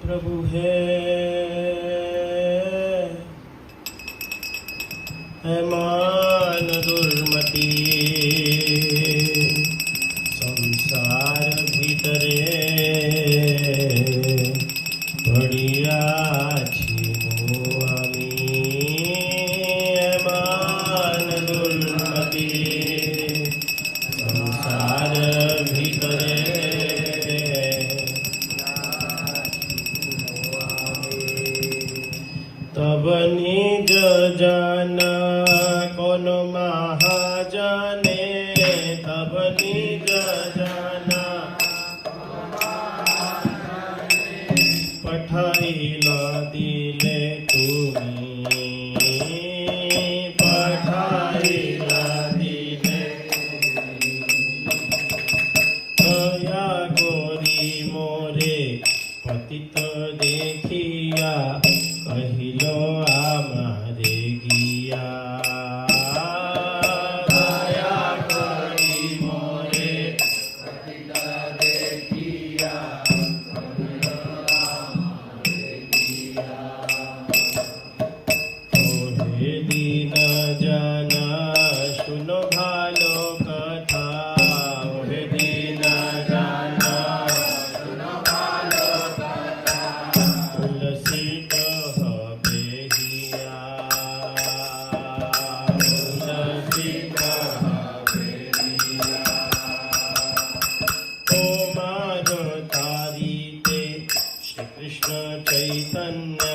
प्रभु है मान दुर्मति संसार भीतरे पड़िया छिनु आमी मान दुर्मति संसार भीतरे तब निज जाना कौन महाजने तब निज जाना पठाइला दिले तुम्हें पठाइला दिले दया गोरी मोरे पतित देखिया कहिलो आमारे गिया दया करी मोरे पतित देखिया कहिलो आमारे गिया ओहे दीन जना सुनो भालो कथा ओहे दीन जना सुनो भालो कथा तुलसी कृष्ण चैतन्य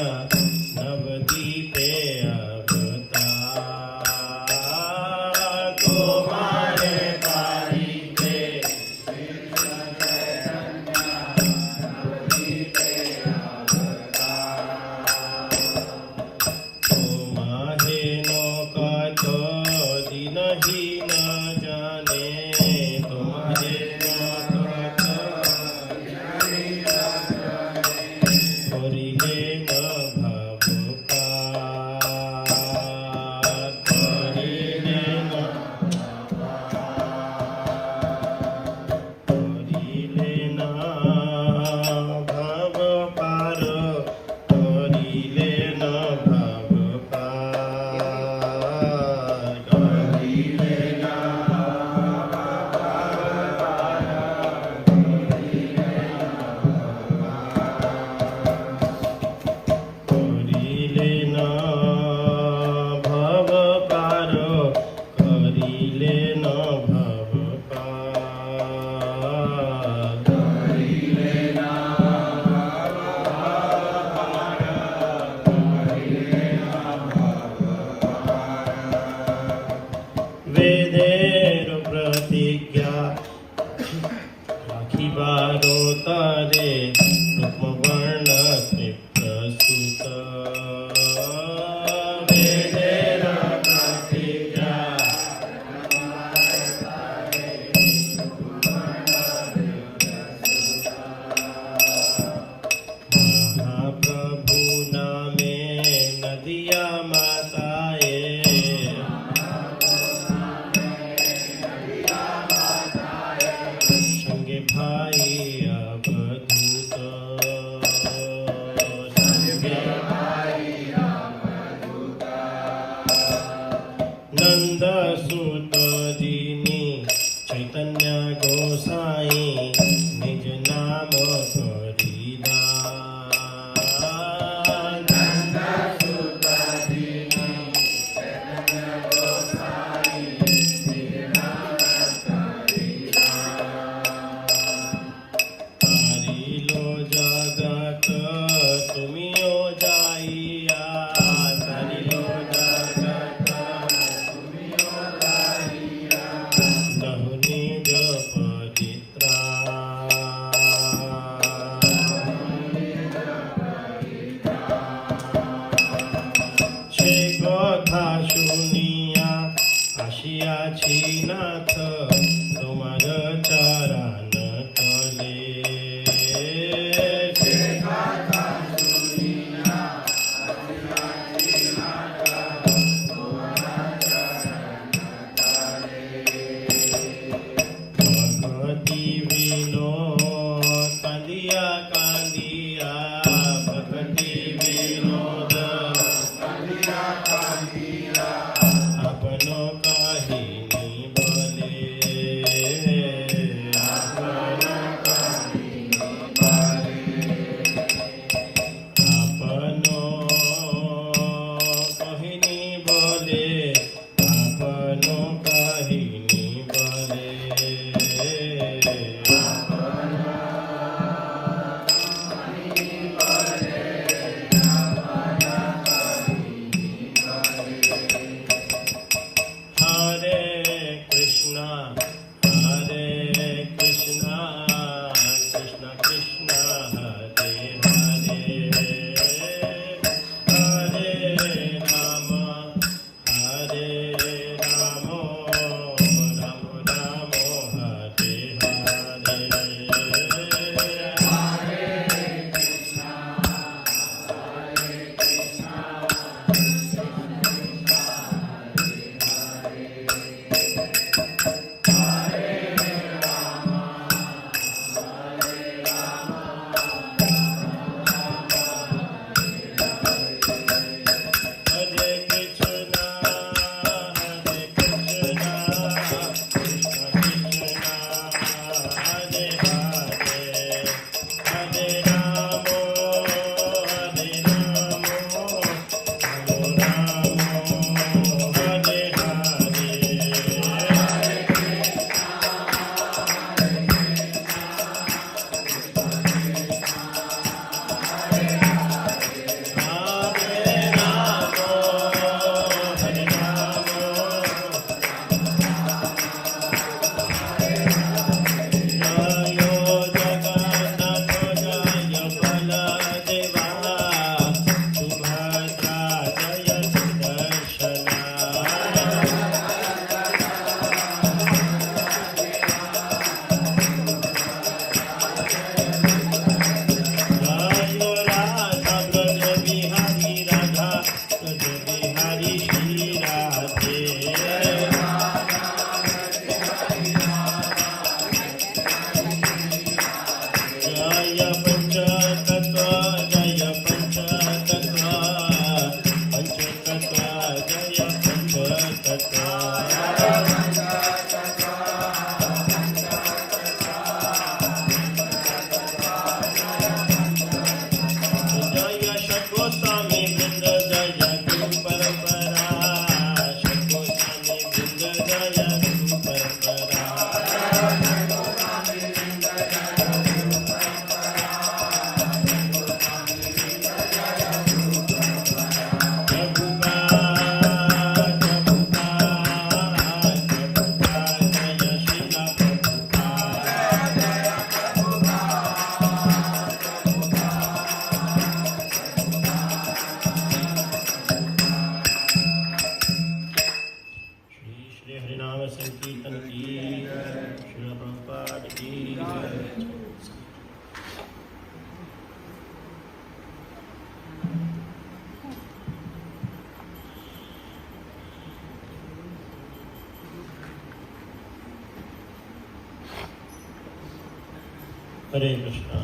नवदीपे अवतार तुम्हारे तारीखे कृष्ण चैतन्य नवदीपे अवतार तुम्हारे नौका दिनहीन जाने तुम्हारे वेदेर प्रतिज्ञा राखिबारो तारे रूपवर्ण प्रसूत वेदेर प्रतिज्ञा महाप्रभु नामे नदिया माताए भाई अवधूत महाराज की जय। हरे कृष्णा।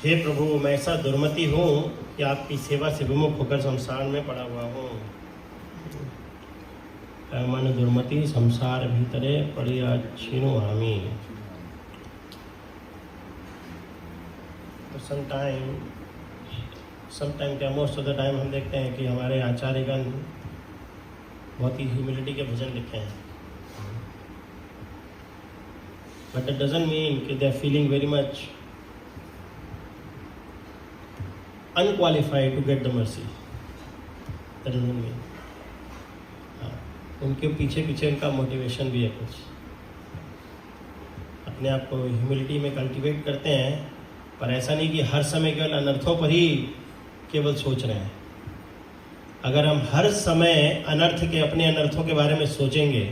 हे प्रभु, मैं ऐसा दुर्मति हूँ कि आपकी सेवा से विमुख होकर संसार में पड़ा हुआ हूँ। मन दुर्मति संसार भीतरे पड़िया छीनु हामी। तो समटाइम क्या मोस्ट ऑफ द टाइम हम देखते हैं कि हमारे आचार्यगण बहुत ही ह्यूमिलिटी के भजन लिखे हैं, बट इट डजंट मीन कि they are feeling very much unqualified to get the mercy. That doesn't mean. उनके पीछे उनका मोटिवेशन भी है कुछ। अपने आप को ह्यूमिलिटी में कल्टीवेट करते हैं, पर ऐसा नहीं कि हर समय केवल अनर्थों पर ही केवल सोच रहे हैं। अगर हम हर समय अपने अनर्थों के बारे में सोचेंगे,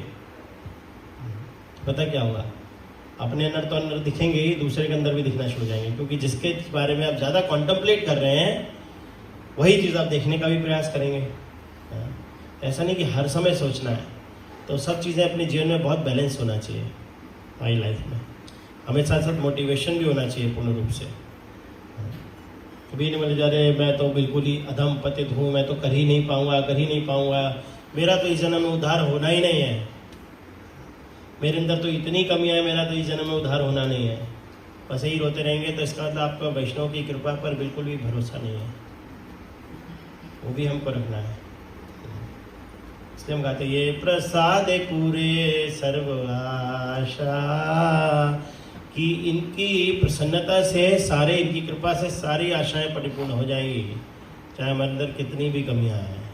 पता क्या होगा? अपने अंदर दिखेंगे ही, दूसरे के अंदर भी दिखना शुरू हो जाएंगे, क्योंकि जिसके बारे में आप ज़्यादा कॉन्टम्पलेट कर रहे हैं वही चीज़ आप देखने का भी प्रयास करेंगे। ऐसा नहीं कि हर समय सोचना है। तो सब चीज़ें अपने जीवन में बहुत बैलेंस होना चाहिए हमारी लाइफ में। हमें साथ साथ मोटिवेशन भी होना चाहिए पूर्ण रूप से। कभी नहीं बोले जा रहे मैं तो बिल्कुल ही अधम पतित हूँ, मैं तो कर ही नहीं पाऊँगा, मेरा तो इस जन्म में उद्धार होना ही नहीं है, मेरे अंदर तो इतनी कमियां है, मेरा तो इस जन्म में उद्धार होना नहीं है। बस यही रोते रहेंगे तो इसका मतलब आपका वैष्णव की कृपा पर बिल्कुल भी भरोसा नहीं है। वो भी हमको रखना है। इसलिए हम कहते ये प्रसाद पूरे सर्व आशा, कि इनकी प्रसन्नता से इनकी कृपा से सारी आशाएं परिपूर्ण हो जाएंगी, चाहे हमारे अंदर कितनी भी कमियां हैं।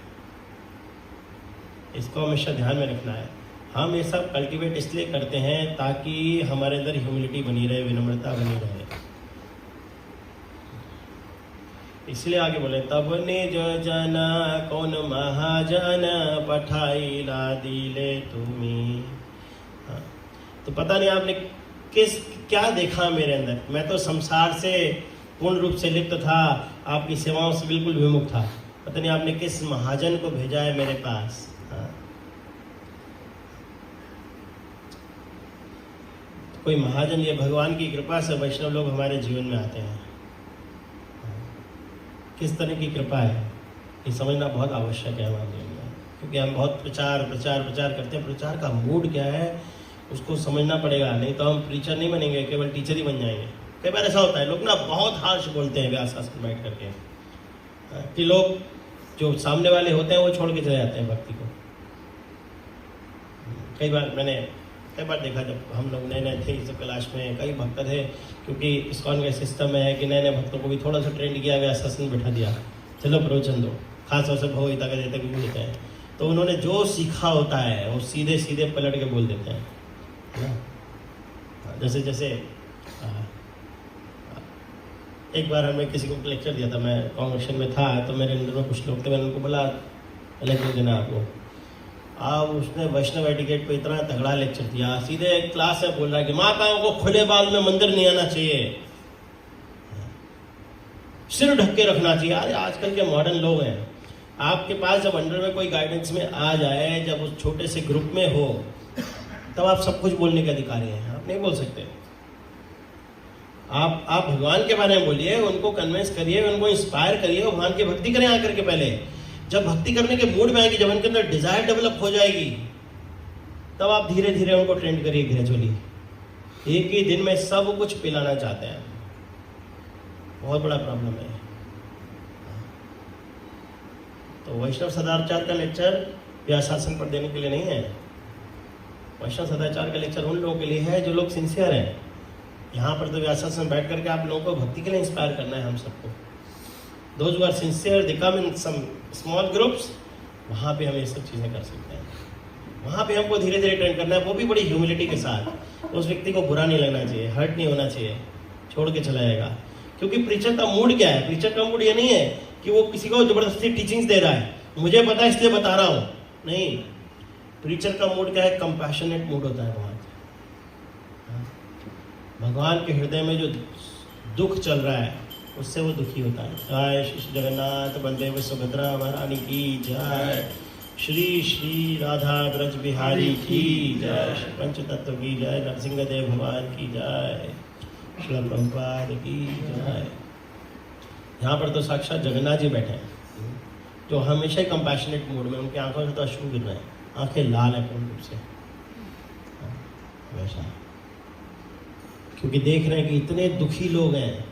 इसको हमेशा ध्यान में रखना है। हम ये सब कल्टीवेट इसलिए करते हैं ताकि हमारे अंदर ह्यूमिलिटी बनी रहे, विनम्रता बनी रहे। इसलिए आगे बोले तब निज जन कौन महाजन पठाई ला दिले तुम्हें। तो पता नहीं आपने क्या देखा मेरे अंदर। मैं तो संसार से पूर्ण रूप से लिप्त था, आपकी सेवाओं से बिल्कुल विमुख था। पता नहीं आपने किस महाजन को भेजा है मेरे पास। कोई महाजन, ये भगवान की कृपा से वैष्णव लोग हमारे जीवन में आते हैं। किस तरह की कृपा है ये समझना बहुत आवश्यक है हमारे जीवन में, क्योंकि हम बहुत प्रचार करते हैं। प्रचार का मूड क्या है उसको समझना पड़ेगा, नहीं तो हम प्रीचर नहीं बनेंगे, केवल टीचर ही बन जाएंगे। कई बार ऐसा होता है, लोग ना बहुत हार्श बोलते हैं व्यास आसन में बैठ करके, कि लोग जो सामने वाले होते हैं वो छोड़ के चले जाते हैं भक्ति को। कई बार देखा, जब हम लोग नए थे इस क्लास में, कई भक्त थे, क्योंकि इस्कॉन का सिस्टम है कि नए भक्तों को भी थोड़ा सा ट्रेंड किया, व्यास आसन बैठा दिया, चलो प्रवचन दो, खास तौर से भगवगीता का देते भी देते हैं। तो उन्होंने जो सीखा होता है वो सीधे पलट के बोल देते हैं, है ना। जैसे एक बार हमें किसी को लेक्चर दिया था, मैं कांग्रेशन में था, तो मेरे अंदर में कुछ लोग थे, मैंने उनको बोला लेक्चर देना आपको। अब उसने वैष्णव एटिकेट पे इतना तगड़ा लेक्चर दिया, सीधे क्लास में बोल रहा है कि माताओं को खुले बाल में मंदिर नहीं आना चाहिए, सिर ढक के रखना चाहिए। अरे आजकल के मॉडर्न लोग हैं, आपके पास जब अंडर में कोई गाइडेंस में आ जाए, जब उस छोटे से ग्रुप में हो, तब आप सब कुछ बोलने के अधिकारी हैं, आप नहीं बोल सकते। आप भगवान के बारे में बोलिए, उनको कन्विंस करिए, उनको इंस्पायर करिए, भगवान की भक्ति करें आकर के। पहले जब भक्ति करने के मूड में आएगी, जब उनके अंदर डिजायर डेवलप हो जाएगी, तब आप धीरे धीरे उनको ट्रेंड करिए ग्रेजुअली। एक ही दिन में सब कुछ पिलाना चाहते हैं, बहुत बड़ा प्रॉब्लम है। तो वैष्णव सदाचार का लेक्चर व्यासासन पर देने के लिए नहीं है। वैष्णव सदाचार का लेक्चर उन लोगों के लिए है जो लोग सिंसियर हैं। यहाँ पर तो व्यासासन बैठ करके आप लोगों को भक्ति के लिए इंस्पायर करना है हम सबको। Those who are sincere they come in some small groups, वहाँ पे हम ये सब चीज़ें कर सकते हैं। वहाँ पे हमको धीरे धीरे ट्रेन करना है, वो भी बड़ी ह्यूमिलिटी के साथ। उस व्यक्ति को बुरा नहीं लगना चाहिए, हर्ट नहीं होना चाहिए, छोड़ के चला जाएगा। क्योंकि प्रीचर का मूड क्या है? प्रीचर का मूड ये नहीं है कि वो किसी को जबरदस्ती टीचिंग्स दे रहा है, मुझे पता है इसलिए बता रहा हूँ। नहीं, प्रीचर का मूड क्या है? कंपैशनेट मूड होता है। वहाँ भगवान के हृदय में जो दुख चल रहा है उससे वो दुखी होता है। जय श्री जगन्नाथ बलदेव सुभद्रा महारानी की जय। श्री श्री राधा ब्रज बिहारी की जय। श्री पंचतत्व की जय। नरसिंह देव भगवान की जय। श्री प्रभुपाद की जय। यहाँ पर तो साक्षात जगन्नाथ जी बैठे हैं जो हमेशा ही कंपैशनेट मूड में, उनकी आंखों से तो अश्रु गिर रहे हैं, आंखें लाल है पूर्ण रूप से वैसा, क्योंकि देख रहे हैं कि इतने दुखी लोग हैं।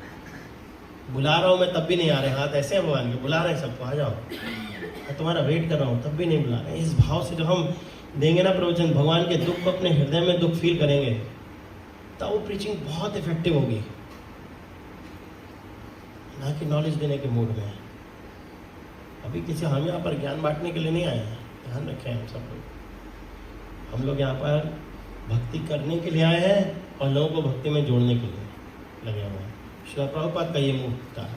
बुला रहा हूँ मैं तब भी नहीं आ रहे, हाथ ऐसे हैं भगवान के, बुला रहे हैं सबको, आ जाओ, मैं तुम्हारा वेट कर रहा हूँ तब भी नहीं बुला रहे। इस भाव से जब हम देंगे ना प्रवचन, भगवान के दुख को अपने हृदय में दुख फील करेंगे, तब वो प्रीचिंग बहुत इफेक्टिव होगी, ना कि नॉलेज देने के मूड में। अभी किसी हम यहाँ पर ज्ञान बांटने के लिए नहीं आए हैं, ध्यान रखें हम सब लोग। हम लोग यहाँ पर भक्ति करने के लिए आए हैं और लोगों को भक्ति में जोड़ने के लिए लगे हुए हैं। श्रील प्रभुपाद का ये मूड था,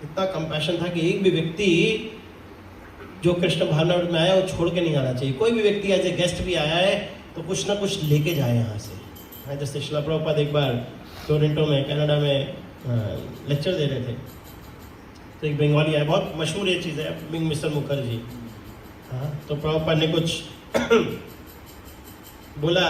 इतना कंपैशन था कि एक भी व्यक्ति जो कृष्ण भावना में आया वो छोड़ के नहीं आना चाहिए। कोई भी व्यक्ति एज ए गेस्ट भी आया है तो कुछ ना कुछ लेके जाए यहाँ से। जैसे श्रील प्रभुपाद एक बार टोरंटो में कनाडा में लेक्चर दे रहे थे, तो एक बंगाली आया, बहुत मशहूर ये चीज़ है, मिस्टर मुखर्जी। हाँ, तो प्रभुपाद ने कुछ बोला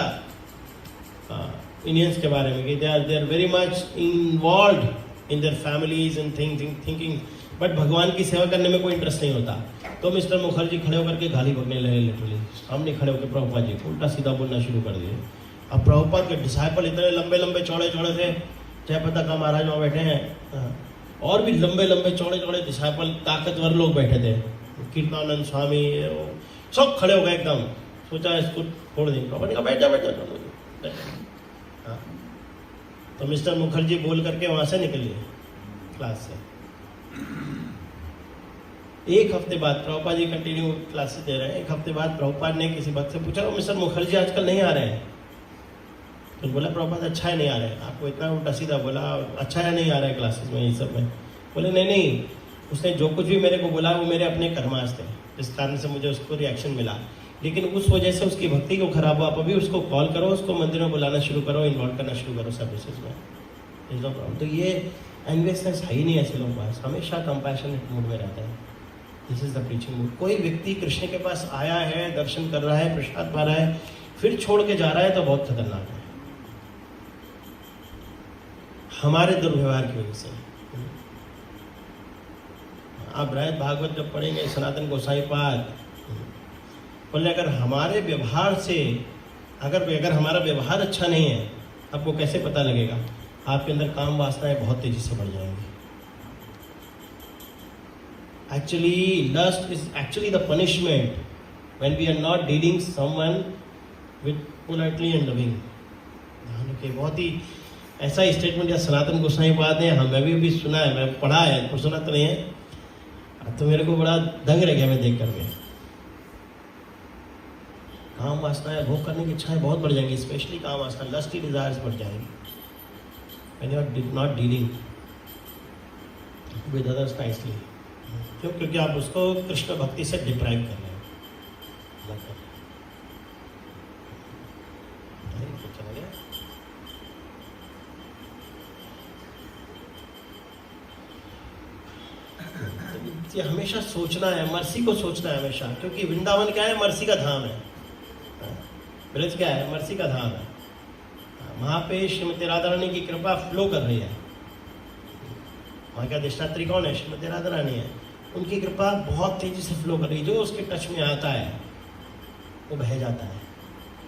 इंडियंस के बारे में कि they are very much involve in their families and thinking, but भगवान की सेवा करने में कोई इंटरेस्ट नहीं होता। तो मिस्टर मुखर्जी खड़े होकर के गाली बकने लगे, लिटरली सामने खड़े होकर प्रभुपाद जी को उल्टा सीधा बोलना शुरू कर दिए। अब प्रभुपाद के डिसाइपल इतने लंबे लंबे चौड़े चौड़े थे, जय पता का महाराज वहाँ बैठे हैं, और भी लंबे लंबे चौड़े चौड़े डिसाइपल ताकतवर लोग बैठे थे, कीर्तनानंद स्वामी सब खड़े हो गए एकदम। सोचा इसको छोड़ देंगे, प्रभुपाद ने कहा बैठ जाओ। हाँ, तो मिस्टर मुखर्जी बोल करके वहाँ से निकलिए क्लास से। एक हफ्ते बाद प्रभुपाद जी कंटिन्यू क्लासेस दे रहे हैं। एक हफ्ते बाद प्रभुपाद ने किसी बात से पूछा, मिस्टर मुखर्जी आजकल नहीं आ रहे हैं? तो बोला प्रभुपाद अच्छा है नहीं आ रहे हैं, आपको इतना उल्टा सीधा बोला, अच्छा है नहीं आ रहा है क्लासेस में, ये सब में। बोले नहीं, उसने जो कुछ भी मेरे को बोला वो मेरे अपने कर्मास थे, जिस कारण से मुझे उसको रिएक्शन मिला, लेकिन उस वजह से उसकी भक्ति को खराब हुआ। आप अभी उसको कॉल करो, उसको मंदिर में बुलाना शुरू करो, इन्वॉल्व करना शुरू करो सर्विसेज में, इज नो प्रॉब्लम। तो ये एनवेसनेस है ही नहीं ऐसे लोगों के पास, हमेशा कंपैशनेट मूड में रहता है। This is the preaching mood. कोई व्यक्ति कृष्ण के पास आया है, दर्शन कर रहा है, प्रसाद पा रहा है, फिर छोड़ के जा रहा है, तो बहुत खतरनाक है हमारे दुर्व्यवहार की वजह से। आप बृहद भागवत जब पढ़ेंगे, सनातन गोसाई पाद बोले अगर हमारे व्यवहार से अगर हमारा व्यवहार अच्छा नहीं है, आपको कैसे पता लगेगा? आपके अंदर काम वासनाएं बहुत तेजी से बढ़ जाएंगी। Actually, lust is actually the punishment when we are not dealing someone with politely and loving. ध्यान रखिए, बहुत ही ऐसा स्टेटमेंट या सनातन गोसाई पाद है, हमें भी सुना है, मैं पढ़ा है, कुछ सुना तो नहीं है, तो मेरे को बड़ा दंग रह गया मैं देख करके। काम वासनाएं, भोग करने की इच्छाएं बहुत बढ़ जाएंगी, स्पेशली काम वासना, लस्टी डिजायर्स बढ़ जाएंगी when you are not dealing with others nicely। क्यों? क्योंकि आप उसको कृष्ण भक्ति से डिप्राइव कर रहे हैं। ये हमेशा सोचना है, मर्सी को सोचना है हमेशा, क्योंकि वृंदावन क्या है? मर्सी का धाम है। ब्रज क्या है? मर्सी का धाम है। वहाँ पे श्रीमती राधा रानी की कृपा फ्लो कर रही है। वहाँ का अधिष्ठात्री कौन है? श्रीमती राधा रानी है। उनकी कृपा बहुत तेजी से फ्लो कर रही है। जो उसके टच में आता है वो बह जाता है,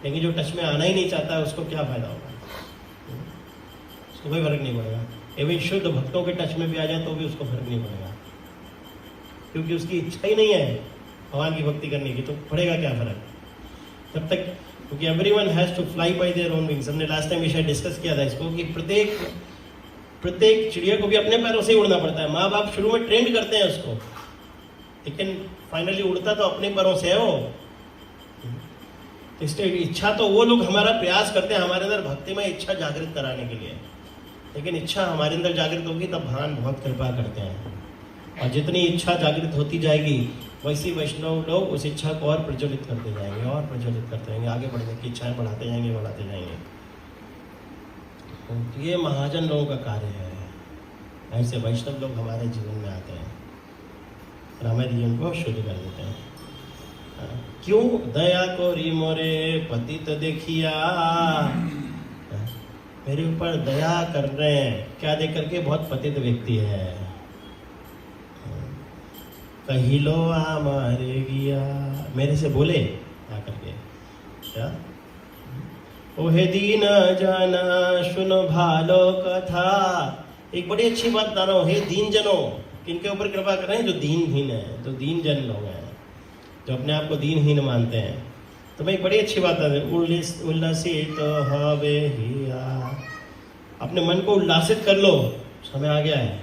लेकिन जो टच में आना ही नहीं चाहता है उसको क्या फायदा होगा? उसको कोई फर्क नहीं पड़ेगा। एवं शुद्ध भक्तों के टच में भी आ जाए तो भी उसको फर्क नहीं पड़ेगा, क्योंकि उसकी इच्छा ही नहीं है भगवान की भक्ति करने की, तो पड़ेगा क्या फर्क तब तक, क्योंकि everyone has to fly by their own wings. हमने लास्ट टाइम ये डिस्कस किया था इसको कि प्रत्येक चिड़िया को भी अपने पैरों से ही उड़ना पड़ता है। माँ बाप शुरू में ट्रेंड करते हैं उसको, लेकिन फाइनली उड़ता तो अपने पैरों से है वो। इसलिए इच्छा तो वो लोग हमारा प्रयास करते हैं हमारे अंदर भक्ति में इच्छा जागृत कराने के लिए, लेकिन इच्छा हमारे अंदर जागृत होगी तब भगवान बहुत कृपा करते हैं। और जितनी इच्छा जागृत होती जाएगी वैसी वैष्णव लोग उस इच्छा को और प्रज्वलित करते जाएंगे और प्रज्वलित करते जाएंगे, आगे बढ़ने की इच्छाएं बढ़ाते जाएंगे। तो ये महाजन लोगों का कार्य है, ऐसे वैष्णव लोग हमारे जीवन में आते हैं और हमारे जीवन को शुद्ध कर देते हैं। क्यों? दया को री मोरे पतित देखिया, मेरे ऊपर दया कर रहे हैं, क्या देख करके? बहुत पतित व्यक्ति है। कहिलो आ मारे गिया, मेरे से बोले क्या करके, क्या? ओहे दीन जाना सुन भालो कथा। एक बड़ी अच्छी बात बता रहा हूँ, हे दीन जनों, किनके ऊपर कृपा कर रहे हैं? जो दीनहीन है, जो दीन जन लोग हैं, जो अपने आप को दीनहीन मानते हैं। तो मैं एक बड़ी अच्छी बात है, उल्लासित हवे हिया, अपने मन को उल्लासित कर लो, समय आ गया है।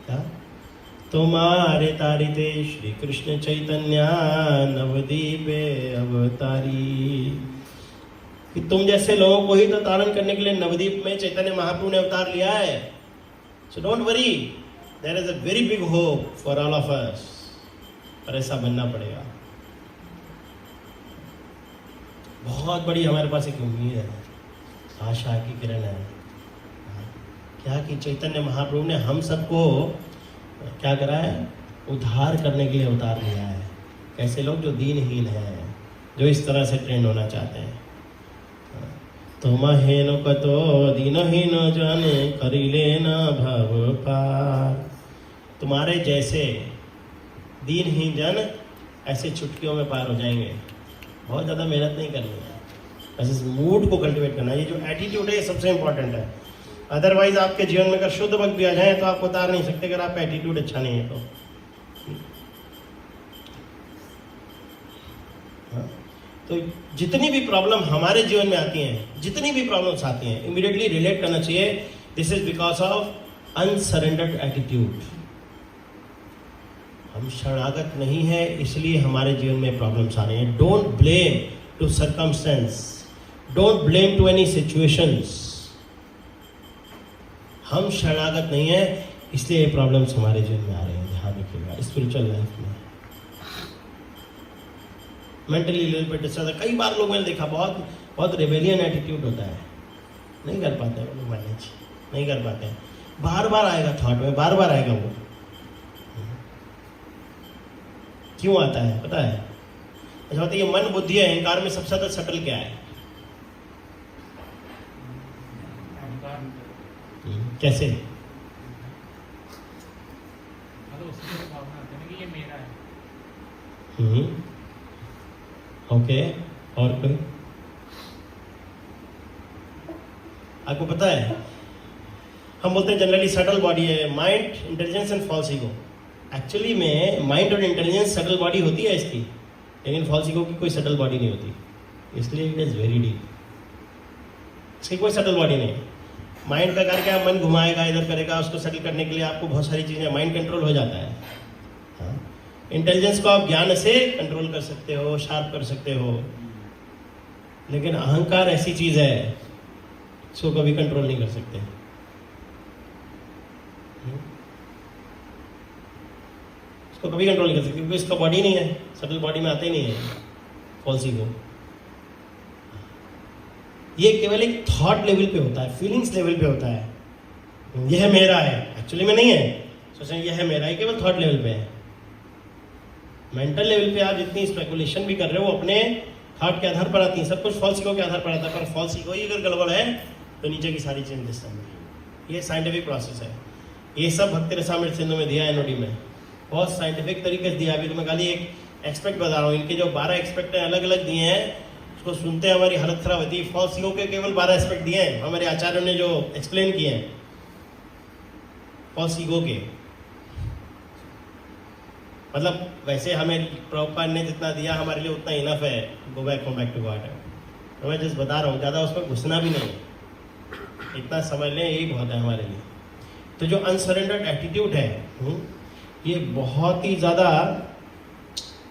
क्या? तुम्हारे तारिते श्री कृष्ण चैतन्य नवदीपे अवतारी, कि तुम जैसे लोगों को ही तो तारण करने के लिए नवदीप में चैतन्य महाप्रभु ने अवतार लिया है। So don't worry, there is a very big hope for all of us. पर ऐसा बनना पड़ेगा। बहुत बड़ी हमारे पास एक उम्मीद है, आशा की किरण है, क्या कि चैतन्य महाप्रभु ने हम सबको क्या करा है? उद्धार करने के लिए अवतार लिया है। कैसे लोग? जो दीनहीन हैं, जो इस तरह से ट्रेंड होना चाहते हैं। तुम हेनो कतो दीनहीन जन करिले न भव पार, तुम्हारे जैसे दीनहीन जन ऐसे चुटकियों में पार हो जाएंगे। बहुत ज़्यादा मेहनत नहीं करनी है, बस इस मूड को कल्टिवेट करना है। ये जो एटीट्यूड है ये सबसे इंपॉर्टेंट है। अदरवाइज आपके जीवन में अगर शुद्ध भक्त भी आ जाए तो आप उतार नहीं सकते, अगर आपका एटीट्यूड अच्छा नहीं है तो। तो जितनी भी प्रॉब्लम हमारे जीवन में आती हैं, जितनी भी प्रॉब्लम्स आती हैं, इमीडिएटली रिलेट करना चाहिए, this is because of unsurrendered attitude. हम शरणागत नहीं है, इसलिए हमारे जीवन में प्रॉब्लम्स आ रही हैं। Don't blame to circumstance, don't blame to any situations. हम शरणागत नहीं है, इसलिए ये प्रॉब्लम्स हमारे जीवन में आ रहे हैं। ध्यान रखिएगा स्पिरिचुअल लाइफ में। मेंटली लेवल पर डिस्टर्ब, कई बार लोग मैंने देखा बहुत रेबेलियन एटीट्यूड होता है, नहीं कर पाते हैं, मैनेज नहीं कर पाते हैं। बार बार आएगा थॉट में, बार बार आएगा वो। क्यों आता है पता है? अच्छा बताइए, मन बुद्धि अहंकार में सबसे ज्यादा सटल क्या है? कैसे? ओके, और कोई? आपको पता है हम बोलते हैं जनरली सटल बॉडी है, mind, intelligence and false ego. Actually में माइंड और इंटेलिजेंस सटल बॉडी होती है इसकी, लेकिन फॉल्स ईगो की कोई सटल बॉडी नहीं होती, इसलिए इट इज वेरी डीप। इसकी कोई सटल बॉडी नहीं है। माइंड का कार्य क्या है? मन घुमाएगा, इधर करेगा, उसको सेटल करने के लिए आपको बहुत सारी चीजें, माइंड कंट्रोल हो जाता है। हाँ, इंटेलिजेंस को आप ज्ञान से कंट्रोल कर सकते हो, शार्प कर सकते हो, लेकिन अहंकार ऐसी चीज है इसको कभी कंट्रोल नहीं कर सकते। इसको कभी कंट्रोल नहीं कर सकते क्योंकि इसका बॉडी नहीं है, सटल बॉडी में आते ही नहीं है फॉल्स ईगो। ये केवल एक थॉट लेवल पे होता है, फीलिंग्स लेवल पे होता है। यह मेरा है, एक्चुअली में नहीं है। सोचें यह है मेरा, ये केवल थॉट लेवल पे है। मेंटल लेवल पे आप जितनी स्पेकुलेशन भी कर रहे हो अपने थॉट के आधार पर आती है, सब कुछ फॉल्स ईगो के आधार पर आता है। पर फॉल्स ईगो ही अगर गड़बड़ है तो नीचे की सारी चीजें डिस्टर्ब होगी। ये साइंटिफिक प्रोसेस है। ये सब भक्ति रसामृत सिंधु में दिया है, एनओडी में बहुत साइंटिफिक तरीके से दिया। अभी तो मैं खाली एक एक्सपेक्ट बता रहा हूँ, इनके जो 12 एक्सपेक्ट अलग अलग दिए हैं, उसको सुनते हमारी हालत खराब होती है। फॉल्स ईगो के केवल 12 एस्पेक्ट दिए हैं हमारे आचार्यों ने, जो एक्सप्लेन किए हैं फॉल्स ईगो के। मतलब वैसे हमें प्रभुपाद ने जितना दिया हमारे लिए उतना इनफ है, गो बैक टू गॉड है। तो मैं जस्ट बता रहा हूँ, ज़्यादा उसमें घुसना भी नहीं, इतना समझ लें यही बहुत है हमारे लिए। तो जो अनसरेंडर्ड एटीट्यूड है ये बहुत ही ज़्यादा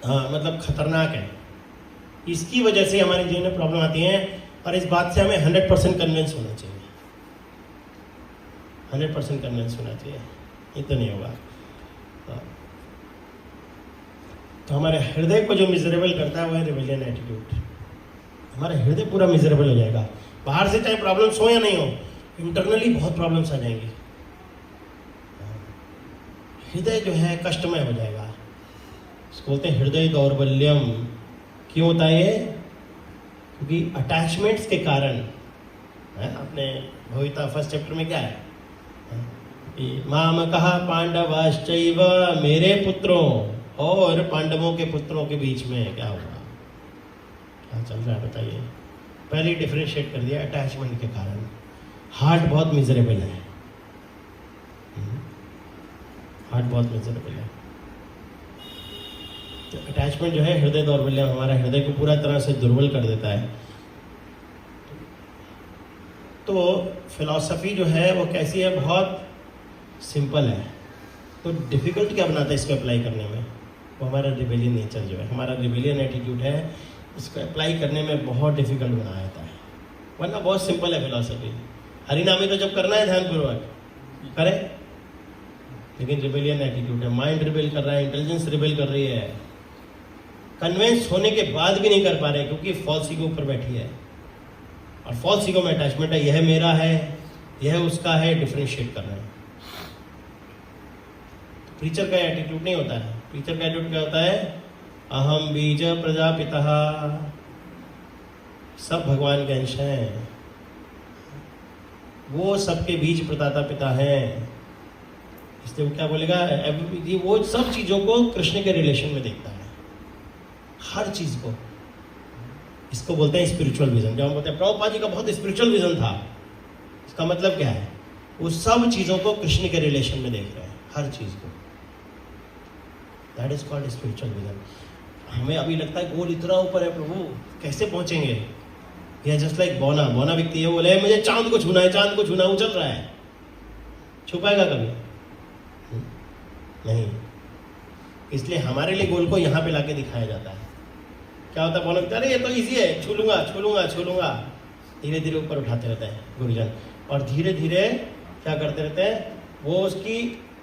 मतलब खतरनाक है। इसकी वजह से हमारे जीवन में प्रॉब्लम आती है, और इस बात से हमें 100% कन्विंस होना चाहिए, 100% कन्विंस होना चाहिए, ये तो नहीं होगा। तो हमारे हृदय को जो मिजरेबल करता है वो है रिबेलियन एटीट्यूड। हमारा हृदय पूरा मिजरेबल हो जाएगा। बाहर से चाहे प्रॉब्लम्स हो या नहीं हो, इंटरनली बहुत प्रॉब्लम्स आ जाएंगी। हृदय जो है कष्टमय हो जाएगा। इसको बोलते हैं हृदय दौर्बल्यम। क्यों होता है ये? क्योंकि अटैचमेंट्स के कारण। अपने भविता फर्स्ट चैप्टर में क्या है, माम कहा पांडवाश्चैव, मेरे पुत्रों और पांडवों के पुत्रों के बीच में क्या हुआ, क्या चल रहा है बताइए। पहले डिफरेंशिएट कर दिया, अटैचमेंट के कारण हार्ट बहुत मिजरेबल है, हार्ट बहुत मिजरेबल है। तो अटैचमेंट जो है हृदय दौर्बल्य, हमारा हृदय को पूरा तरह से दुर्बल कर देता है। तो फिलॉसफी जो है वो कैसी है, बहुत सिंपल है। तो डिफिकल्ट क्या बनाता है इसको अप्लाई करने में, वो हमारा रिबेलियन नेचर जो है, हमारा रिबेलियन एटीट्यूड है, उसको अप्लाई करने में बहुत डिफिकल्ट बनाया जाता है। वरना बहुत सिंपल है फिलॉसफी। हरिनामी तो जब करना है ध्यानपूर्वक करें, लेकिन रिबेलियन एटीट्यूड है, माइंड रिबेल कर रहा है, इंटेलिजेंस रिबेल कर रही है, कन्विंस होने के बाद भी नहीं कर पा रहे क्योंकि फॉल्स ईगो ऊपर बैठी है, और फॉल्स ईगो में अटैचमेंट है, यह मेरा है, यह उसका है, डिफरेंशिएट कर रहे हैं। तो प्रीचर का एटीट्यूड नहीं होता है। प्रीचर का एटीट्यूड क्या होता है, अहम बीज प्रजापिता, सब भगवान के अंश हैं, वो सबके बीज प्रदाता पिता हैं। इसलिए वो क्या बोलेगा, वो सब चीजों को कृष्ण के रिलेशन में देखता है, हर चीज को। इसको बोलते हैं स्पिरिचुअल विजन। जब हम बोलते हैं प्रभुपाद जी का बहुत स्पिरिचुअल विजन था, इसका मतलब क्या है, वो सब चीजों को कृष्ण के रिलेशन में देख रहे हैं, हर चीज को। That is called spiritual vision. हमें अभी लगता है गोल इतना ऊपर है, प्रभु कैसे पहुंचेंगे। यह जस्ट लाइक बौना व्यक्ति है, बोले मुझे चांद को छूना है, चांद को छूना, उछल रहा है, छू पाएगा कभी नहीं। इसलिए हमारे लिए गोल को यहाँ पे लाके दिखाया जाता है। क्या होता है, बोलो अरे ये तो इजी है, छू लूंगा छू लूंगा छू लूंगा, धीरे धीरे ऊपर उठाते रहते हैं गुरुजन, और धीरे धीरे क्या करते रहते हैं, वो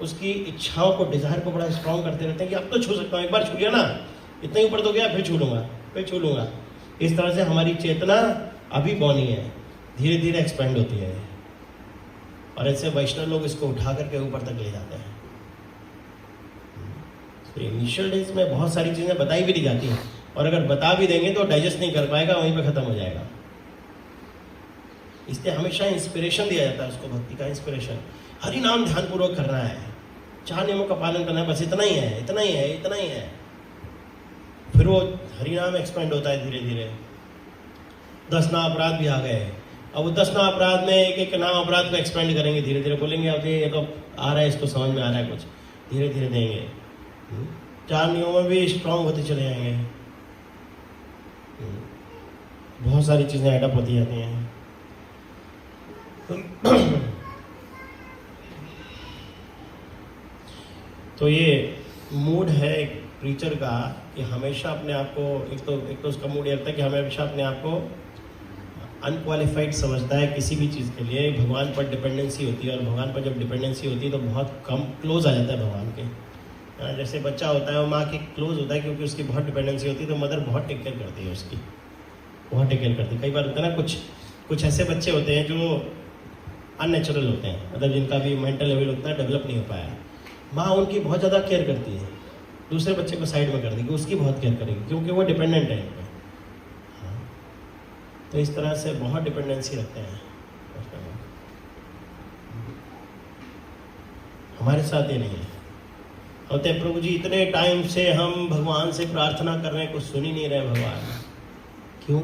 उसकी इच्छाओं को, डिजायर को बड़ा स्ट्रॉन्ग करते रहते हैं कि अब तो छू सकता हूँ, एक बार छू लिया ना, इतना ही ऊपर तो गया, फिर छू लूंगा, फिर छू लूंगा। इस तरह से हमारी चेतना अभी बौनी है, धीरे धीरे एक्सपेंड होती है, और ऐसे वैष्णव लोग इसको उठा करके ऊपर तक ले जाते हैं। तो इनिशियल डेज में बहुत सारी चीजें बताई भी नहीं जाती हैं, और अगर बता भी देंगे तो डाइजेस्ट नहीं कर पाएगा, वहीं पे खत्म हो जाएगा। इसलिए हमेशा इंस्पिरेशन दिया जाता है उसको, भक्ति का इंस्पिरेशन। हरि नाम ध्यानपूर्वक करना है, 4 नियमों का पालन करना है, बस इतना ही है, इतना ही है, इतना ही है। फिर वो हरि नाम एक्सपेंड होता है धीरे धीरे। 10 नाम अपराध भी आ गए, अब वो 10 नाम अपराध में एक एक नाम अपराध को एक्सपेंड करेंगे धीरे धीरे, बोलेंगे अब ये तो आ रहा है, इसको समझ में आ रहा है कुछ, धीरे धीरे देंगे। 4 नियमों में भी स्ट्रांग होते चले जाएंगे, बहुत सारी चीजें एडअप होती जाती हैं। तो ये मूड है एक प्रीचर का कि हमेशा अपने आप को, एक तो उसका मूड ये रहता है कि हमेशा अपने आप को अनक्वालिफाइड समझता है किसी भी चीज़ के लिए। भगवान पर डिपेंडेंसी होती है, और भगवान पर जब डिपेंडेंसी होती है तो बहुत कम क्लोज आ जाता है भगवान के। जैसे बच्चा होता है वो माँ के क्लोज होता है क्योंकि उसकी बहुत डिपेंडेंसी होती है, तो मदर बहुत टेक केयर करती है उसकी, बहुत टेक केयर करती है। कई बार होता है ना, कुछ ऐसे बच्चे होते हैं जो अननेचुरल होते हैं, मतलब जिनका भी मेंटल लेवल उतना डेवलप नहीं हो पाया, माँ उनकी बहुत ज़्यादा केयर करती है, दूसरे बच्चे को साइड में कर देगी, उसकी बहुत केयर करेगी क्योंकि वो डिपेंडेंट है इन पर। हाँ, तो इस तरह से बहुत डिपेंडेंसी रखते हैं। हमारे साथ ये नहीं है। होते प्रभु जी इतने टाइम से हम भगवान से प्रार्थना कर रहे हैं, कुछ सुन ही नहीं रहे भगवान, क्यों?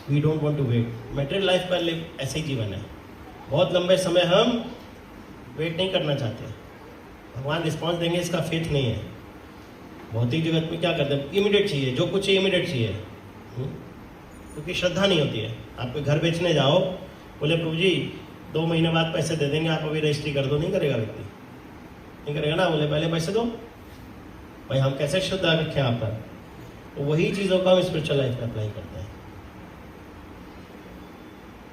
We don't want to wait. Material life का ऐसे ही जीवन है, बहुत लंबे समय हम वेट नहीं करना चाहते। भगवान रिस्पॉन्स देंगे इसका फेथ नहीं है। भौतिक जगत में क्या करते हैं, इमीडिएट चाहिए, जो कुछ चाहिए इमीडिएट चाहिए, क्योंकि श्रद्धा नहीं होती है। आप कोई घर बेचने जाओ, बोले प्रभु जी 2 महीने बाद पैसे दे देंगे, आप अभी रजिस्ट्री कर दो, नहीं करेगा व्यक्ति, नहीं करेगा ना। बोले पहले पैसे दो, भाई हम कैसे श्रद्धा रखें आप पर। तो वही चीज़ों को हम स्पिरिचुअल लाइफ में अप्लाई करते हैं।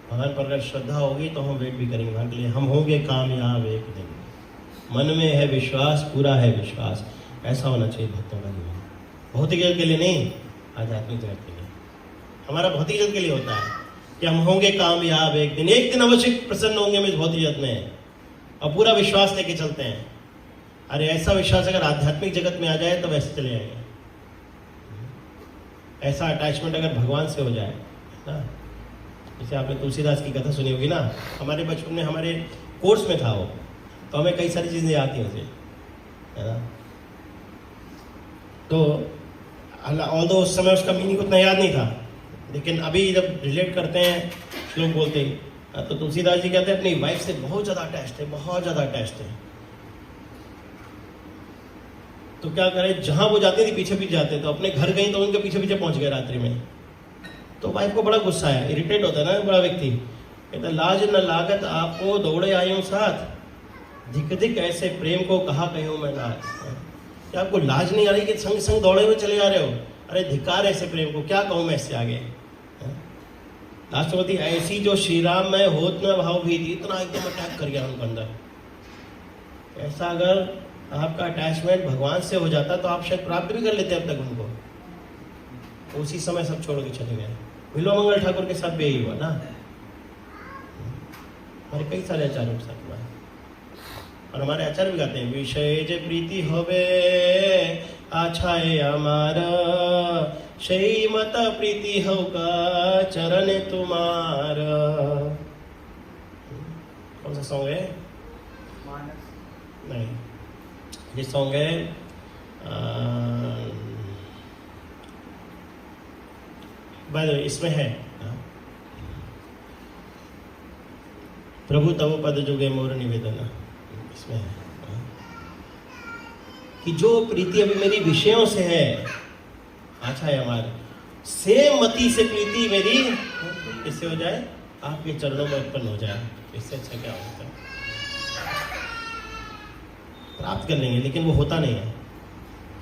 भगवान पर अगर श्रद्धा होगी तो हम वेट भी करेंगे भगवान के लिए, हम होंगे कामयाब एक दिन, मन में है विश्वास, पूरा है विश्वास। ऐसा होना चाहिए भक्तों का जीवन, भौतिक जगत के लिए नहीं, आध्यात्मिक जगत के लिए। हमारा भौतिक जगत के लिए होता है कि हम होंगे कामयाब एक दिन अवश्य प्रसन्न होंगे हम इस भौतिक जगत में, और पूरा विश्वास लेके चलते हैं। अरे ऐसा विश्वास अगर आध्यात्मिक जगत में आ जाए तो वैसे चले आएंगे। ऐसा अटैचमेंट अगर भगवान से हो जाए ना, जैसे आपने तुलसीदास की कथा सुनी होगी ना, हमारे बचपन में हमारे कोर्स में था वो, तो हमें कई सारी चीज़ें आती हैं उसे, है ना। तो ऑल्दो उस समय उसका मीनिंग उतना याद नहीं था, लेकिन अभी जब रिलेट करते हैं श्लोक बोलते ही, तो तुलसीदास जी कहते हैं अपनी वाइफ से बहुत ज़्यादा अटैच थे, बहुत ज़्यादा अटैच थे। तो क्या करें, जहाँ वो जाते थे पीछे पीछे जाते, तो अपने घर गई तो उनके पीछे पीछे पहुंच गए रात्रि में। तो वाइफ को बड़ा गुस्सा आया, इरिटेट होता है ना बड़ा व्यक्ति, कहता लाज न लागत आपको दौड़े आए हूँ साथ, धिक धिक ऐसे प्रेम को कहा कहूँ मैं नाथ। क्या आपको लाज नहीं आ रही कि संग संग दौड़े हुए चले जा रहे हो? अरे धिकार ऐसे प्रेम को, क्या कहूँ मैं इससे आगे। राष्ट्रपति ऐसी जो श्री राम में होत न भाव भी थी, इतना एकदम अटैक कर गया उनके अंदर। ऐसा अगर आपका अटैचमेंट भगवान से हो जाता तो आप शायद प्राप्त भी कर लेते अब तक उनको। उसी समय सब छोड़ के चले गए। बिल्वामंगल ठाकुर के साथ भी यही हुआ ना, हमारे कई सारे आचार्यों के साथ हुआ है। और हमारे आचार्य भी गाते हैं, विषय जे प्रीति होवे आछाए हमारा, शई मत प्रीति होगा चरण तुम्हारा। कौन सा सॉन्ग है? नहीं, ये सॉन्ग है बाय द वे इसमें है, प्रभु तव पद जुगे मोर निवेदना, इसमें है कि जो प्रीति अभी मेरी विषयों से है, अच्छा है हमारे से मति से प्रीति मेरी इससे हो जाए, आपके चरणों में उत्पन्न हो जाए। इससे अच्छा क्या हो सकता है? प्राप्त कर लेंगे, लेकिन वो होता नहीं है,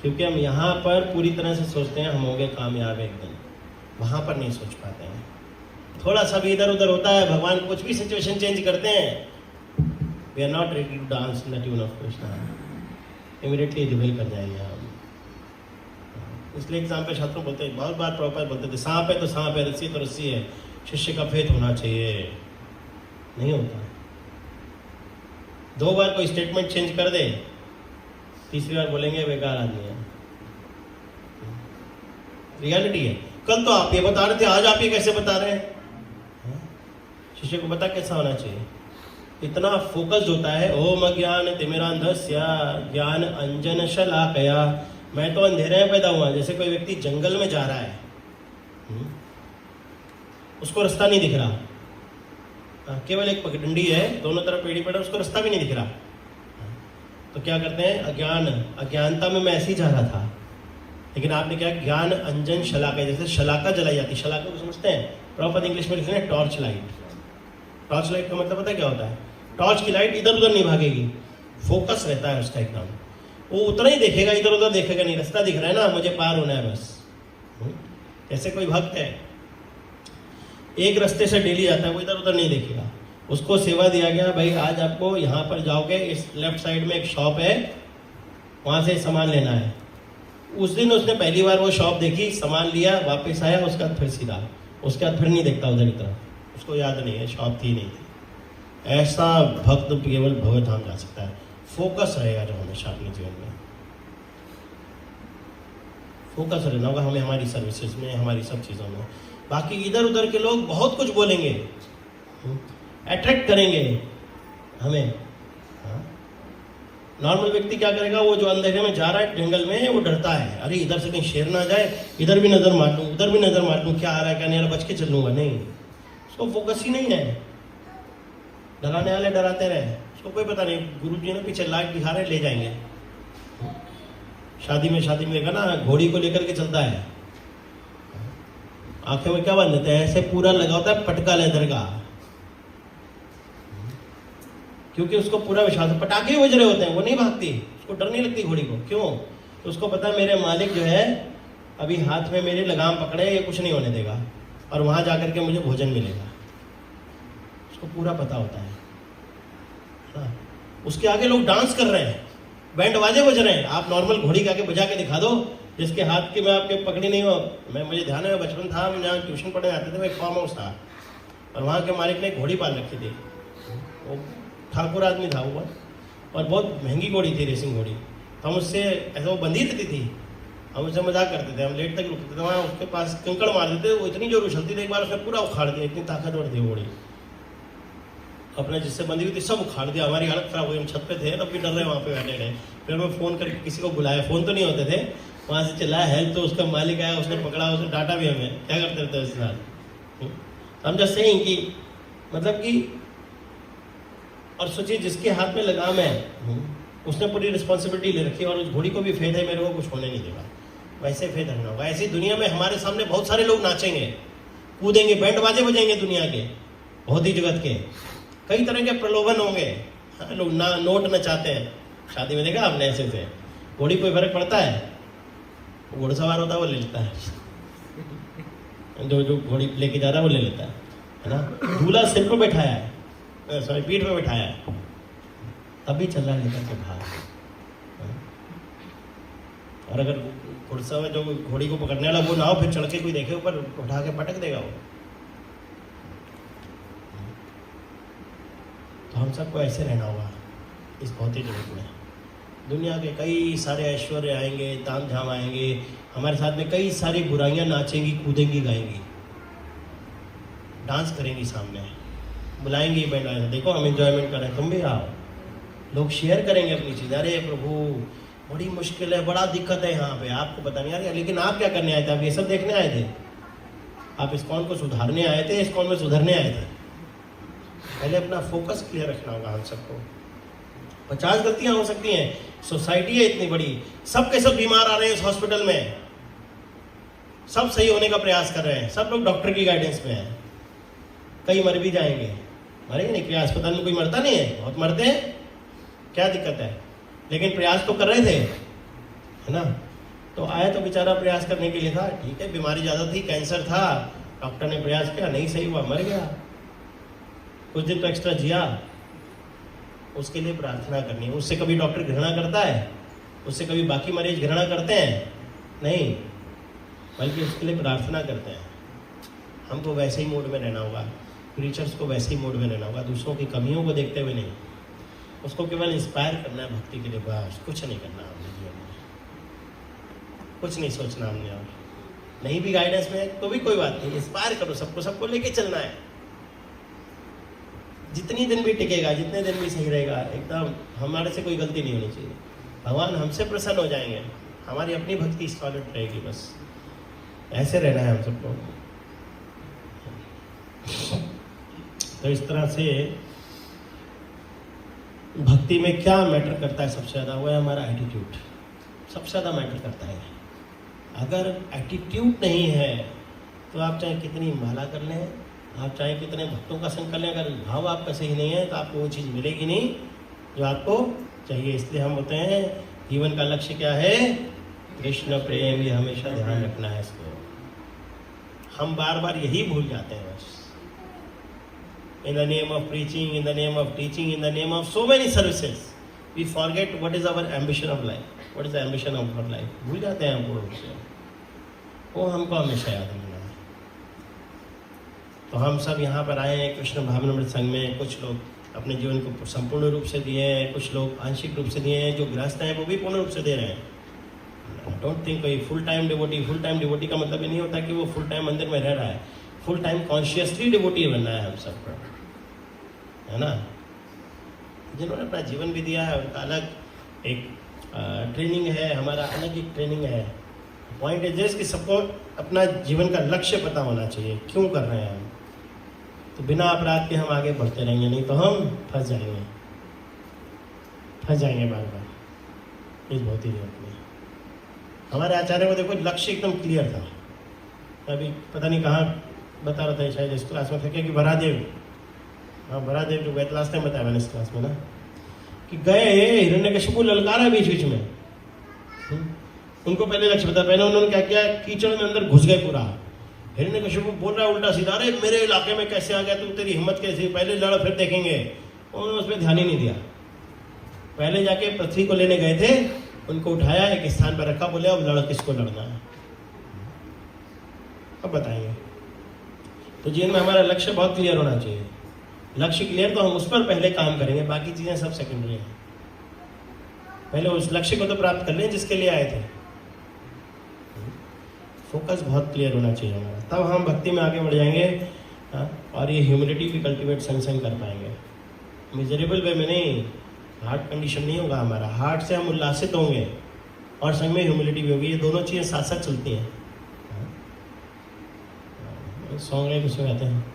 क्योंकि हम यहाँ पर पूरी तरह से सोचते हैं हम होंगे कामयाब एक दिन, वहाँ पर नहीं सोच पाते हैं। थोड़ा सा भी इधर उधर होता है, भगवान कुछ भी सिचुएशन चेंज करते हैं, we are not ready to dance in the tune of Krishna, immediately reveal कर जाएंगे हम। इसलिए एग्जाम पे छात्रों बोलते हैं, बहुत बार प्रॉपर बोलते थे, सांप है तो सांप है, रस्सी तो रस्सी है, शिष्य का फेथ होना चाहिए। नहीं होता। 2 बार कोई स्टेटमेंट चेंज कर दे, तीसरी बार बोलेंगे बेकार आदमी है। रियलिटी है। कल तो आप ये बता रहे थे, आज आप ये कैसे बता रहे हैं? शिष्य को पता कैसा होना चाहिए, इतना फोकस्ड होता है। ओम अज्ञान तिमिरांधस्य ज्ञान अंजन शलाकया, मैं तो अंधेरे में पैदा हुआ। जैसे कोई व्यक्ति जंगल में जा रहा है, उसको रास्ता नहीं दिख रहा, केवल एक पगडंडी है, दोनों तरफ पेड़ी पड़ा, उसको रास्ता भी नहीं दिख रहा। तो क्या करते हैं, अज्ञानता में मैं ऐसे ही जा रहा था, लेकिन आपने क्या, ज्ञान अंजन शलाका, जैसे शलाका जलाई जाती है। शलाका को समझते हैं? प्रॉपर इंग्लिश में लिखते हैं टॉर्च लाइट। टॉर्च लाइट का मतलब पता है क्या होता है? टॉर्च की लाइट इधर उधर नहीं भागेगी, फोकस रहता है उसका एकदम, वो उतना ही देखेगा, इधर उधर देखेगा नहीं। रास्ता दिख रहा है ना, मुझे पार होना है बस। जैसे कोई भक्त है, एक रास्ते से डेली जाता है, वो इधर उधर नहीं देखेगा। उसको सेवा दिया गया, भाई आज आपको यहाँ पर जाओगे, इस लेफ्ट साइड में एक शॉप है, वहाँ से सामान लेना है। उस दिन उसने पहली बार वो शॉप देखी, सामान लिया, वापस आया, उसके बाद फिर सीधा, उसके बाद फिर नहीं देखता उधर की तरफ, उसको याद नहीं है शॉप थी नहीं थी। ऐसा भक्त केवल भगवत धाम जा सकता है। फोकस रहेगा जो हमेशा अपने जीवन में, फोकस रहना होगा हमें, हमारी सर्विसेज में, हमारी सब चीज़ों में। बाकी इधर उधर के लोग बहुत कुछ बोलेंगे, अट्रैक्ट करेंगे हमें। नॉर्मल व्यक्ति क्या करेगा, वो जो अंधेरे में जा रहा है जंगल में, वो डरता है, अरे इधर से कहीं शेर ना जाए, इधर भी नजर मार लूँ, उधर भी नजर मार लूँ, क्या आ रहा है क्या नहीं आ रहा, बच के चल लूँगा। नहीं, उसको फोकस ही नहीं है। डराने वाले डराते रहे, उसको कोई पता नहीं, गुरु जी ने पीछे लाइट दिखा रहे, ले जाएंगे। शादी में देखा ना, घोड़ी को लेकर के चलता है, आंखें में क्या बांध देते हैं, ऐसे पूरा लगा होता है पटका लेदर का, क्योंकि उसको पूरा विश्वास है, पटाखे बज रहे होते हैं, वो नहीं भागती, उसको डर नहीं लगती घोड़ी को। क्यों? तो उसको पता है मेरे मालिक जो है अभी हाथ में मेरे लगाम पकड़े, ये कुछ नहीं होने देगा, और वहां जाकर के मुझे भोजन मिलेगा। उसको पूरा पता होता है ना। उसके आगे लोग डांस कर रहे हैं, बैंड बाजे बज रहे हैं, आप नॉर्मल घोड़ी के आगे बजा के दिखा दो, जिसके हाथ की मैं आपके पकड़ी नहीं हो। मुझे ध्यान है, बचपन था, मैं जहाँ ट्यूशन पढ़ने आते थे, वो एक फार्म हाउस था, और वहाँ के मालिक ने एक घोड़ी पाल रखी थी। वो ठाकुर आदमी था वो, और बहुत महंगी घोड़ी थी, रेसिंग घोड़ी। तो हम उससे ऐसा, वो बंधी रहती थी, हम उससे मजाक करते थे, हम लेट तक रुकते थे वहाँ, उसके पास कंकड़ मार देते, वो इतनी जोर उछलती थी, एक बार उसने पूरा उखाड़ दिया, इतनी ताकतवर थी घोड़ी। अपने जिससे बंधी हुई थी सब उखाड़ दिया, हमारी हालत खराब हुई, हम छत पे थे, तब भी डर रहे वहाँ पे बैठे रहे। फिर मैं फ़ोन करके किसी को बुलाया, फ़ोन तो नहीं होते थे, वहाँ से चिल्लाया हेल्प, तो उसका मालिक आया, उसने पकड़ा, उसने डांटा भी हमें, क्या करते रहते उसके साथ। हम जस्ट सेइंग कि मतलब कि, और सोचिए जिसके हाथ में लगाम है उसने पूरी रिस्पॉन्सिबिलिटी ले रखी है, और उस घोड़ी को भी फेद है मेरे को कुछ होने नहीं देगा, वैसे फेद रखना होगा। ऐसी दुनिया में हमारे सामने बहुत सारे लोग नाचेंगे, कूदेंगे, बैंड बाजे बजेंगे, दुनिया के बहुत ही जगत के, कई तरह के प्रलोभन होंगे। लोग ना नोट नचाते हैं, शादी में देखा आपने ऐसे से, घोड़ी कोई फर्क पड़ता है, घोड़सवार होता है वो ले लेता है, जो घोड़ी लेके जा रहा है वो ले लेता है ना। दूल्हा सिर पर बैठाया है, सॉरी पीठ पे बैठाया है, तभी चल रहा है लेकर के बाहर। और अगर घुड़सवार जो घोड़ी को पकड़ने वाला वो ना हो, फिर चढ़ के कोई देखे ऊपर, उठा के पटक देगा वो। तो हम सबको ऐसे रहना होगा इस भौतिक जगत में। दुनिया के कई सारे ऐश्वर्य आएंगे, ताम झाम आएंगे, हमारे साथ में कई सारी बुराइयां नाचेंगी, कूदेंगी, गाएंगी, डांस करेंगी, सामने बुलाएंगी, बैंड, देखो हम एंजॉयमेंट कर रहे हैं, तुम भी आओ। लोग शेयर करेंगे अपनी चीज़, अरे प्रभु बड़ी मुश्किल है, बड़ा दिक्कत है यहाँ पे, आपको पता नहीं यार, लेकिन आप क्या करने आए थे? आप ये सब देखने आए थे? आप इस्कॉन को सुधारने आए थे, इस्कॉन में सुधरने आए थे? पहले अपना फोकस क्लियर रखना होगा हम सबको। 50 गलतियां हो सकती हैं, सोसाइटी है इतनी बड़ी, सब के सब बीमार आ रहे हैं इस हॉस्पिटल में, सब सही होने का प्रयास कर रहे हैं, सब लोग डॉक्टर की गाइडेंस में हैं, कई मर भी जाएंगे, मरेंगे नहीं, क्या अस्पताल में कोई मरता नहीं है? बहुत मरते हैं, क्या दिक्कत है? लेकिन प्रयास तो कर रहे थे, है ना। तो आया तो बेचारा प्रयास करने के लिए था, ठीक है, बीमारी ज़्यादा थी, कैंसर था, डॉक्टर ने प्रयास किया, नहीं सही हुआ, मर गया, कुछ दिन तो एक्स्ट्रा जिया, उसके लिए प्रार्थना करनी है। उससे कभी डॉक्टर घृणा करता है? उससे कभी बाकी मरीज घृणा करते हैं? नहीं, बल्कि उसके लिए प्रार्थना करते हैं। हमको वैसे ही मूड में रहना होगा, प्रीचर्स को वैसे ही मूड में रहना होगा, दूसरों की कमियों को देखते हुए नहीं, उसको केवल इंस्पायर करना है भक्ति के लिए, बस कुछ नहीं करना हमने जीवन में, कुछ नहीं सोचना हमने। और नहीं भी गाइडेंस में तो भी कोई बात नहीं, इंस्पायर करो सबको, सबको लेके चलना है। जितनी दिन भी टिकेगा, जितने दिन भी सही रहेगा, एकदम हमारे से कोई गलती नहीं होनी चाहिए, भगवान हमसे प्रसन्न हो जाएंगे, हमारी अपनी भक्ति सॉलिड रहेगी, बस ऐसे रहना है हम सबको। तो इस तरह से भक्ति में क्या मैटर करता है सबसे ज़्यादा? वो है हमारा एटीट्यूड, सबसे ज़्यादा मैटर करता है। अगर एटीट्यूड नहीं है तो आप चाहे कितनी माला कर लें, आप चाहे कितने भक्तों का संग कर लें, अगर भाव आपका सही नहीं है तो आपको वो चीज़ मिलेगी नहीं जो आपको चाहिए। इसलिए हम होते हैं, जीवन का लक्ष्य क्या है? कृष्ण प्रेम, ये हमेशा ध्यान रखना है इसको। हम बार बार यही भूल जाते हैं बस। In the name of preaching, in the name of teaching, in the name of so many services, we forget what is our ambition of life. What is the ambition of our life? भूल जाते हैं हम पूर्ण रूप से, वो हमको हमेशा याद रखना है। तो हम सब यहाँ पर आए हैं कृष्ण भावनामृत संघ में। कुछ लोग अपने जीवन को संपूर्ण रूप से दिए हैं, कुछ लोग आंशिक रूप से दिए हैं, जो गृहस्थ हैं वो भी पूर्ण रूप से दे रहे हैं। डोंट थिंक कोई फुल टाइम डिवोटी का मतलब ये नहीं होता कि वो फुल टाइम मंदिर में रह रहा है। फुल टाइम कॉन्शियसली डिवोटी बनना है हम सबको, है ना। जिन्होंने अपना जीवन भी दिया है उनका अलग एक ट्रेनिंग है, हमारा अलग एक ट्रेनिंग है। पॉइंट इज दिस कि सबको अपना जीवन का लक्ष्य पता होना चाहिए, क्यों कर रहे हैं हम। तो बिना अपराध के हम आगे बढ़ते रहेंगे, नहीं तो हम फंस जाएंगे बार बार इस भौतिक जगत में। हमारे आचार्य को देखो लक्ष्य एकदम क्लियर था। अभी पता नहीं कहाँ बता रहा था, शायद इस क्लास में था कि बरादेव, हाँ बरादेव जो गए लास्ट टाइम बताया मैंने इस क्लास में ना, कि गए हिरण्यकशिपु ललकारा बीच बीच में। उनको पहले लक्ष्य बताया, पहले उन्होंने क्या किया, कीचड़ में अंदर घुस गए पूरा। हिरण्यकशिपु बोल रहा है उल्टा सीधा, अरे मेरे इलाके में कैसे आ गया तू, तेरी हिम्मत कैसी, पहले लड़ फिर देखेंगे। उन्होंने उस पर ध्यान ही नहीं दिया। पहले जाके पृथ्वी को लेने गए थे, उनको उठाया एक स्थान पर रखा, बोले अब लड़ किसको लड़ना है, अब बताएंगे। तो जीवन में हमारा लक्ष्य बहुत क्लियर होना चाहिए। लक्ष्य क्लियर तो हम उस पर पहले काम करेंगे, बाकी चीजें सब सेकेंडरी हैं। पहले उस लक्ष्य को तो प्राप्त कर लें जिसके लिए आए थे। फोकस बहुत क्लियर होना चाहिए हमारा, तब हम भक्ति में आगे बढ़ जाएंगे। और ये ह्यूमिलिटी भी कल्टीवेट संग संग कर पाएंगे। मिजरेबल वे में नहीं, हार्ट कंडीशन नहीं होगा हमारा, हार्ट से हम उल्लासित होंगे और संग में ह्यूमिलिटी भी होगी। ये दोनों चीज़ें साथ साथ चलती हैं। सॉन्ग है किसमें कहते हैं,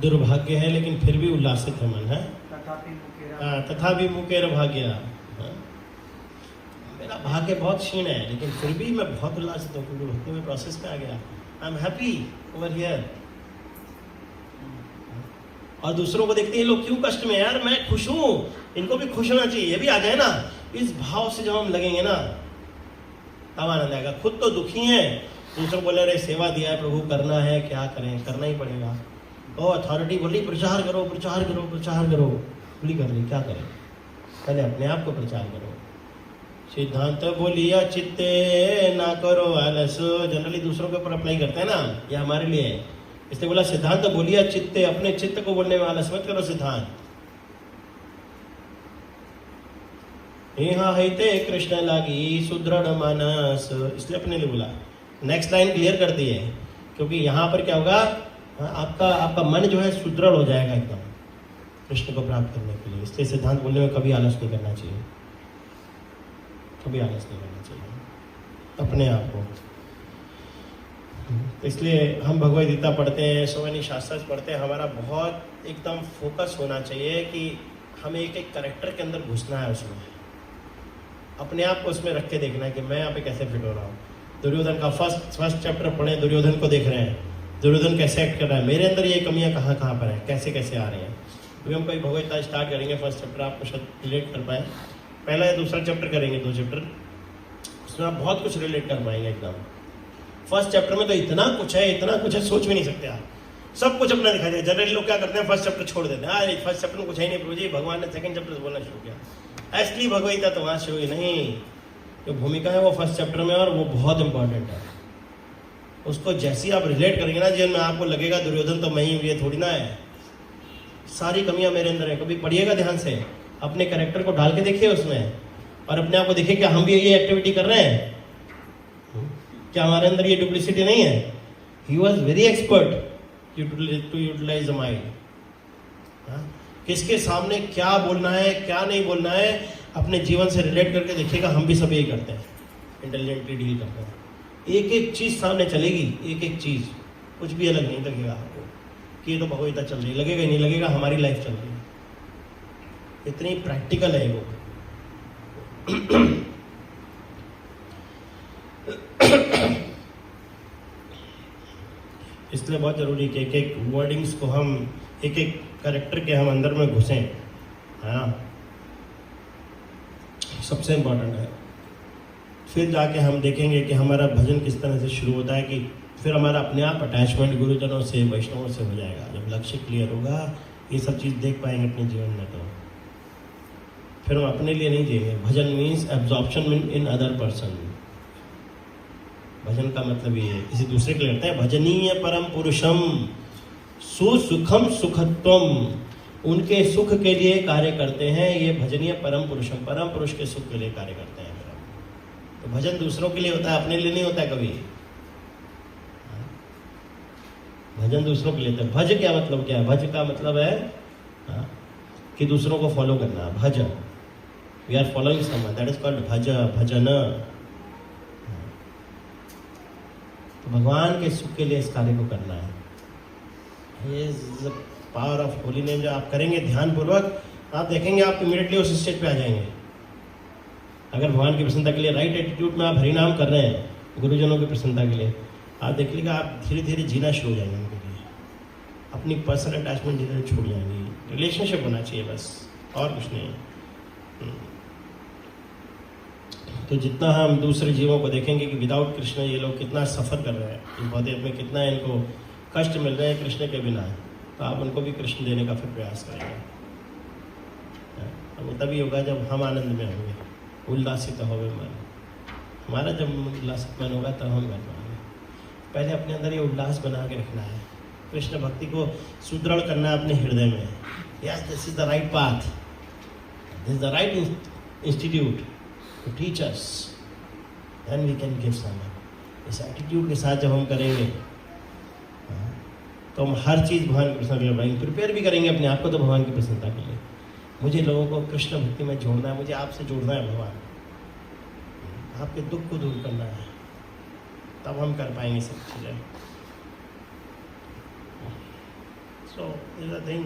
दुर्भाग्य है लेकिन फिर भी उल्लासित है मन है, तथापि मुकेर भाग्य। मेरा भाग्य बहुत क्षीण है लेकिन फिर भी मैं बहुत उल्लासित हूँ क्योंकि भक्ति में प्रोसेस में आ गया। I am happy over here. और दूसरों को देखते हैं लोग क्यों कष्ट में, यार मैं खुश हूँ, इनको भी खुश होना चाहिए, ये भी आ जाए ना। इस भाव से जब हम लगेंगे ना तब आनंद आएगा। खुद तो दुखी हैं, दूसरों बोले अरे सेवा दिया है प्रभु, करना है, क्या करें, करना ही पड़ेगा। ओ अथॉरिटी बोली प्रचार करो प्रचार करो प्रचार करो, बोली कर ली, क्या करें, पहले अपने आप को प्रचार करो। सिद्धांत बोलिया चित्ते ना करो आलस, जनरली दूसरों के ऊपर अप्लाई करते हैं ना, ये हमारे लिए है, इसलिए बोला सिद्धांत बोलिया चित्ते, अपने चित्त को बोलने में आलस मत करो। सिद्धांत यहाँ हैते कृष्ण लागी सुदृढ़ मानस, इसलिए अपने लिए बोला। नेक्स्ट लाइन क्लियर कर दी है क्योंकि यहाँ पर क्या होगा, आपका मन जो है सुदृढ़ हो जाएगा एकदम कृष्ण को प्राप्त करने के लिए। इसलिए सिद्धांत बोलने में कभी आलस नहीं करना चाहिए, कभी आलस नहीं करना चाहिए अपने आप को। इसलिए हम भगवद गीता पढ़ते हैं, सो मेनी शास्त्र पढ़ते हैं, हमारा बहुत एकदम फोकस होना चाहिए कि हमें एक एक कैरेक्टर के अंदर घुसना है, उसमें अपने आप को उसमें रख के देखना है कि मैं यहाँ पे कैसे फिट हो रहा हूँ। दुर्योधन का फर्स्ट चैप्टर पढ़े, दुर्योधन को देख रहे हैं, दुर्योधन कैसे एक्ट कर रहा है, मेरे अंदर ये कमियां कहाँ कहाँ पर हैं, कैसे कैसे आ रही हैं। अभी हम कोई भगवद गीता स्टार्ट करेंगे, फर्स्ट चैप्टर आपको शायद रिलेट कर पाए, पहला या दूसरा चैप्टर करेंगे, 2 चैप्टर, उसमें आप बहुत कुछ रिलेट कर पाएंगे एकदम। फर्स्ट चैप्टर में तो इतना कुछ है सोच भी नहीं सकते आप, सब कुछ अपना दिखाई देगा। जनरली लोग क्या करते हैं, फर्स्ट चैप्टर छोड़ देते हैं, अरे फर्स्ट चैप्टर में कुछ है नहीं प्रभु जी, भगवान ने सेकंड चैप्टर से बोलना शुरू किया। असली भगवद गीता तो वहाँ से हुई नहीं, जो भूमिका है वो फर्स्ट चैप्टर में, और वो बहुत इंपॉर्टेंट है। उसको जैसे ही आप रिलेट करेंगे ना जीवन में, आपको लगेगा दुर्योधन तो मैं ही हूँ, ये थोड़ी ना है, सारी कमियां मेरे अंदर है। कभी पढ़िएगा ध्यान से, अपने कैरेक्टर को डाल के देखिए उसमें, और अपने आप को देखिए क्या हम भी ये एक्टिविटी कर रहे हैं, क्या हमारे अंदर ये डुप्लिसिटी नहीं है। He was very expert to utilise the mind. किसके सामने क्या बोलना है क्या नहीं बोलना है, अपने जीवन से रिलेट करके देखिएगा, हम भी सब यही करते हैं, इंटेलिजेंटली डील करते हैं। एक एक चीज सामने चलेगी, एक एक चीज, कुछ भी अलग नहीं लगेगा आपको कि ये तो भगवद गीता चल रही है, लगेगा ही नहीं, लगेगा हमारी लाइफ चल रही है। इतनी प्रैक्टिकल है वो। इसलिए बहुत जरूरी कि एक एक वर्डिंग्स को हम, एक एक कैरेक्टर के हम अंदर में घुसें। हाँ, सबसे इम्पोर्टेंट है। फिर जाके हम देखेंगे कि हमारा भजन किस तरह से शुरू होता है, कि फिर हमारा अपने आप अटैचमेंट गुरुजनों से, वैष्णवों से हो जाएगा। जब लक्ष्य क्लियर होगा, ये सब चीज़ देख पाएंगे अपने जीवन में, तो फिर हम अपने लिए नहीं जिएंगे। Bhajan means absorption in other person. Bhajan का मतलब ये है, किसी दूसरे के लिए करते हैं। भजनीय परम पुरुषम सुसुखम सुखत्वम, उनके सुख के लिए कार्य करते हैं, ये भजनीय परम पुरुषम, परम पुरुष के सुख के लिए कार्य करते हैं। तो भजन दूसरों के लिए होता है, अपने लिए नहीं होता है कभी। भजन दूसरों के लिए होता है। भज क्या मतलब क्या है, भज का मतलब है कि दूसरों को फॉलो करना। भज, we are following someone, that is called bhaj, bhajan. तो भगवान के सुख के लिए इस कार्य को करना है। ये पावर ऑफ होली नेम जो आप करेंगे ध्यान पूर्वक, आप देखेंगे आप इमीडिएटली उस स्टेज पे आ जाएंगे। अगर भगवान की प्रसन्नता के लिए राइट एटीट्यूड में आप हरिनाम कर रहे हैं गुरुजनों की प्रसन्नता के लिए, आप देखिएगा आप धीरे धीरे जीना शुरू हो जाएंगे उनके लिए, अपनी पर्सनल अटैचमेंट धीरे धीरे छूट जाएंगी। रिलेशनशिप होना चाहिए बस, और कुछ नहीं। तो जितना हम दूसरे जीवों को देखेंगे कि विदाउट कृष्ण ये लोग कितना सफ़र कर रहे हैं, इस भौतिक में कितना इनको कष्ट मिल रहे हैं कृष्ण के बिना, तो आप उनको भी कृष्ण देने का फिर प्रयास करेंगे। वो तभी होगा जब हम आनंद में होंगे, उल्लासित होवे मन। हमारा जब उल्लासित मन होगा तब हम कर पाएंगे। पहले अपने अंदर ये उल्लास बना के रखना है, कृष्ण भक्ति को सुदृढ़ करना है अपने हृदय में। Yes, this is the right path, this is the right institute to teach us, then we can give some. इस एटीट्यूड के साथ जब हम करेंगे तो हम हर चीज़ भगवान की प्रसन्नता के लिए बनाएंगे, प्रिपेयर भी करेंगे अपने आप को तो भगवान की प्रसन्नता के लिए। मुझे लोगों को कृष्ण भक्ति में जोड़ना है, मुझे आपसे जोड़ना है भगवान, आपके दुख को दूर करना है, तब हम कर पाएंगे सब चीज़ें। So is a thing.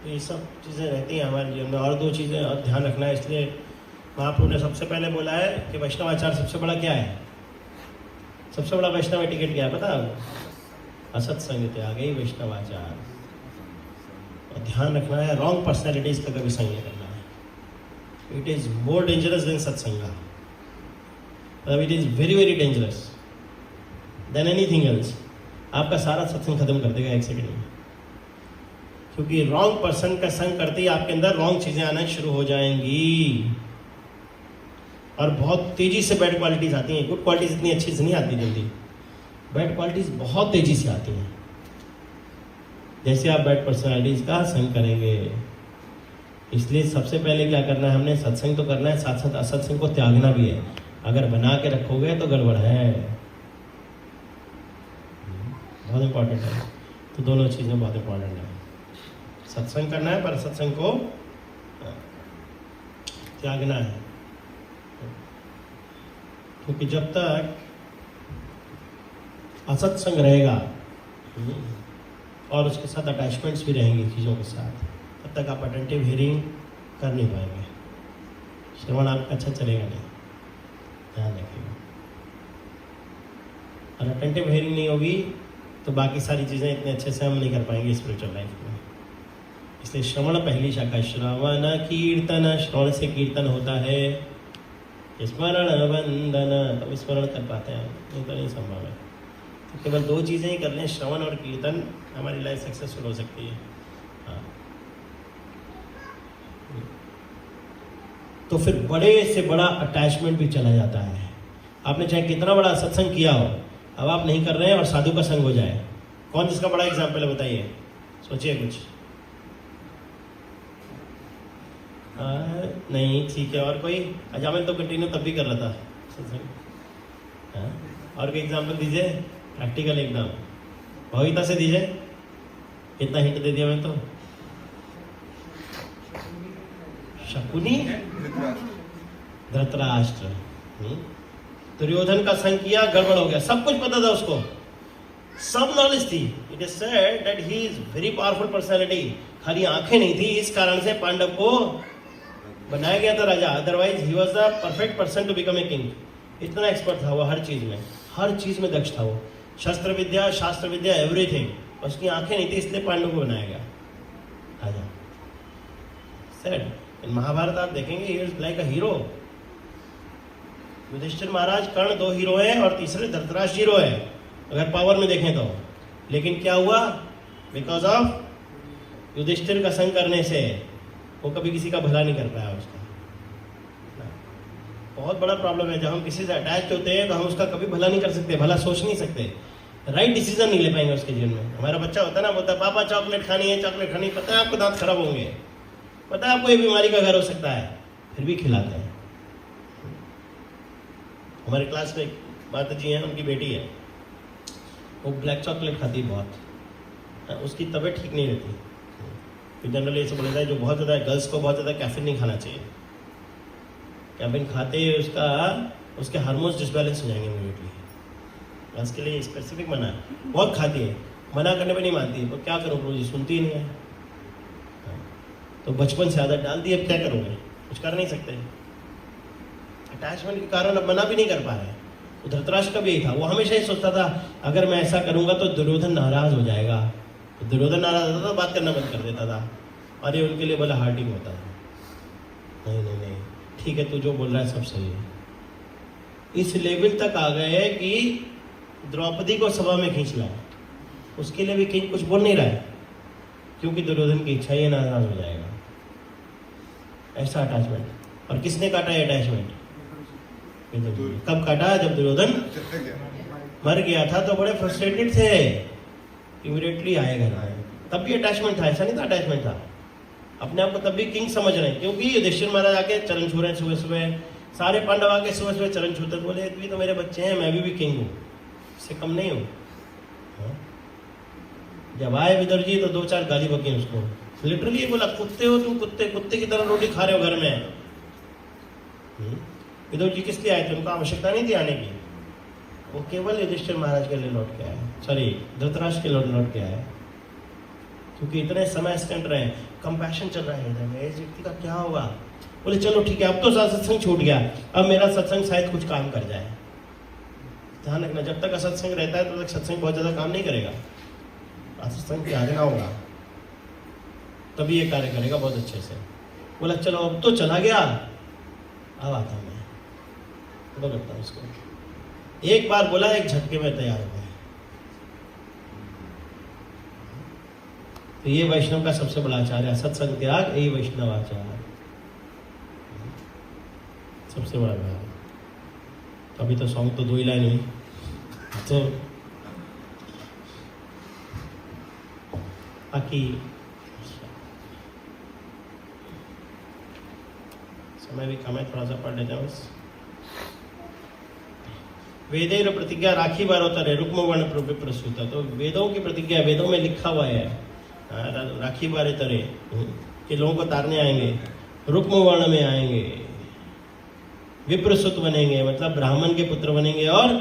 ये सब चीज़ें रहती हैं हमारे जीवन में। और दो चीज़ें और ध्यान रखना है, इसलिए महाप्रभु ने सबसे पहले बोला है कि वैष्णवाचार सबसे बड़ा क्या है, सबसे बड़ा वैष्णव टिकट क्या है पता है? असत्संग त्याग ही वैष्णवाचार। और ध्यान रखना है रॉन्ग पर्सनैलिटीज का कभी संग नहीं करना है। It is more dangerous than satsanga, मतलब it is very very dangerous than anything else. आपका सारा सत्संग खत्म कर देगा एक सेकंड में, क्योंकि रॉन्ग पर्सन का संग करते ही आपके अंदर रॉन्ग चीजें आना शुरू हो जाएंगी, और बहुत तेजी से बैड क्वालिटीज आती हैं। गुड क्वालिटीज इतनी अच्छी से नहीं आती जल्दी, बैड क्वालिटीज बहुत तेजी से आती हैं। जैसे आप बैड पर्सनालिटीज का संग करेंगे, इसलिए सबसे पहले क्या करना है, हमने सत्संग तो करना है, साथ साथ असत्संग को त्यागना भी है। अगर बना के रखोगे तो गड़बड़ है, बहुत इंपॉर्टेंट है। तो दोनों चीजें बहुत इंपॉर्टेंट है, सत्संग करना है पर सत्संग को त्यागना है। क्योंकि जब तक असत्संग रहेगा और उसके साथ अटैचमेंट्स भी रहेंगी चीज़ों के साथ, तब तक आप अटेंटिव हियरिंग कर नहीं पाएंगे, श्रवण आपका अच्छा चलेगा नहीं, ध्यान रखिएगा। और अटेंटिव हियरिंग नहीं होगी तो बाकी सारी चीज़ें इतने अच्छे से हम नहीं कर पाएंगे स्पिरिचुअल लाइफ में। इसलिए श्रवण पहली शाखा, श्रवण कीर्तन, श्रवण से कीर्तन होता है, स्मरण वंदन, तब स्मरण कर पाते हैं, नहीं तो नहीं संभव है। तो केवल दो चीज़ें ही कर लें, श्रवण और कीर्तन, हमारी लाइफ सक्सेसफुल हो सकती है। हाँ, तो फिर बड़े से बड़ा अटैचमेंट भी चला जाता है। आपने चाहे कितना बड़ा सत्संग किया हो, अब आप नहीं कर रहे हैं और साधु का संग हो जाए, कौन जिसका बड़ा एग्जाम्पल है बताइए, सोचिए कुछ। नहीं, ठीक है, और कोई? अजामिल तो कंटिन्यू तब भी कर रहा था सत्संग। और कोई एग्जाम्पल दीजिए, प्रैक्टिकल एकदम, भविता से दीजिए, इतना हिंट दे दिया मैं तो। शकुनी, धृतराष्ट्र, दुर्योधन का संग किया, गड़बड़ हो गया, सब कुछ पता था उसको, सब नॉलेज थी। It is said that he is very powerful personality, खाली आंखें नहीं थी, इस कारण से पांडव को बनाया गया था राजा, otherwise he was the perfect person to become a king. इतना एक्सपर्ट था वो, हर चीज में दक्ष था वो, शस्त्र विद्या, शास्त्र विद्या, एवरीथिंग। उसकी आंखें नहीं थी, इसलिए पांडव को बनाया गया राजा। सेड इन महाभारत आप देखेंगे, he is like a hero. Yudhishthir Maharaj, Karna दो हीरो हैं और तीसरे धृतराष्ट्र हीरो है अगर पावर में देखें तो। लेकिन क्या हुआ, बिकॉज ऑफ युधिष्ठिर का संग करने से वो कभी किसी का भला नहीं कर पाया उसका। बहुत बड़ा प्रॉब्लम है, जब हम किसी से अटैच होते हैं तो हम उसका कभी भला नहीं कर सकते, भला सोच नहीं सकते, राइट डिसीजन नहीं ले पाएंगे उसके जीवन में। हमारा बच्चा होता है ना, बोलता है पापा चॉकलेट खानी है, चॉकलेट खानी, पता है आपको दांत खराब होंगे, पता है आपको ये बीमारी का घर हो सकता है, फिर भी खिलाते हैं। हमारे क्लास में एक माता जी हैं, उनकी बेटी है, वो ब्लैक चॉकलेट खाती है बहुत, उसकी तबीयत ठीक नहीं रहती। तो जनरली ऐसे बोला जाए, जो बहुत ज़्यादा गर्ल्स को बहुत ज़्यादा कैफीन नहीं खाना चाहिए, कैफीन खाते ही उसके हार्मोन्स डिसबैलेंस हो जाएंगे इमीडिएटली। गर्ल्स के लिए स्पेसिफिक मना है, बहुत खाती है, मना करने पे नहीं मानती है, तो क्या करो प्रभु जी, सुनती ही नहीं है। तो बचपन से आदत डाल दी, अब क्या करोगे, कुछ कर नहीं सकते। अटैचमेंट के कारण अब मना भी नहीं कर पा रहे। तो धृतराष्ट्र का भी यही था, वो हमेशा ही सोचता था अगर मैं ऐसा करूंगा तो दुर्योधन नाराज हो जाएगा। तो दुर्योधन नाराज होता था, बात करना बंद कर देता था, और ये उनके लिए बड़ा हार्डिंग होता था। नहीं नहीं नहीं, ठीक है, तू जो बोल रहा है सब सही है। इस लेवल तक आ गए कि द्रौपदी को सभा में खींच लाया, उसके लिए भी किंग कुछ बोल नहीं रहा है, क्योंकि दुर्योधन की इच्छा ही नाराज हो जाएगा। ऐसा अटैचमेंट। और किसने काटा है अटैचमेंट? कब काटा? जब दुर्योधन मर गया था तो बड़े फ्रस्ट्रेटेड थे, इमीडिएटली आए घर आए, तब भी अटैचमेंट था, ऐसा नहीं था अटैचमेंट था। अपने आप को तब भी किंग समझ रहे हैं, क्योंकि युधिष्ठिर महाराज आके चरण छू रहे हैं सुबह सुबह, सारे पांडव आके सुबह सुबह चरण छूते, बोले ये तो मेरे बच्चे हैं, मैं भी किंग हूँ, इससे कम नहीं हूँ। जब आए विदुर जी तो 2-4 गाली बकी उसको, लिटरली बोला कुत्ते हो तुम, कुत्ते की तरह रोटी खा रहे हो घर में। विदुर जी किस लिए आए थे? उनको आवश्यकता नहीं थी आने की, वो केवल युधिष्ठिर महाराज के लिए लौट के आए, सॉरी धृतराष्ट्र के लौट के आए, क्योंकि इतने समय स्पेंड रहे, कंपैशन चल रहा है हृदय में, इस व्यक्ति का क्या होगा। बोले चलो ठीक है, अब तो सत्संग छूट गया, अब मेरा सत्संग शायद कुछ काम कर जाए। ध्यान रखना, जब तक असत्संग रहता है तब तक सत्संग बहुत ज्यादा काम नहीं करेगा, असत्संग त्यागना होगा, तभी ये कार्य करेगा बहुत अच्छे से। बोला चलो अब तो चला गया, अब आता हूं मैं, तो करता हूं उसको। एक बार बोला, एक झटके में तैयार हो गए। तो ये वैष्णव का सबसे बड़ा आचार्य, सत्संग त्याग, यही वैष्णव आचार्य सबसे बड़ा भाव। तो अभी तो सॉन्ग तो 2 ही लाइन हुई, तो बाकी समय भी कम है, थोड़ा सा पढ़ लेते हैं बस। वेदेर प्रतिज्ञा राखी बारोतर है, रुक्म वर्ण प्रसूता। तो वेदों की प्रतिज्ञा, वेदों में लिखा हुआ है, राखी बारे तरे कि लोगों को तारने आएंगे, रुक्म वर्ण में आएंगे, विप्रसुत बनेंगे, मतलब ब्राह्मण के पुत्र बनेंगे, और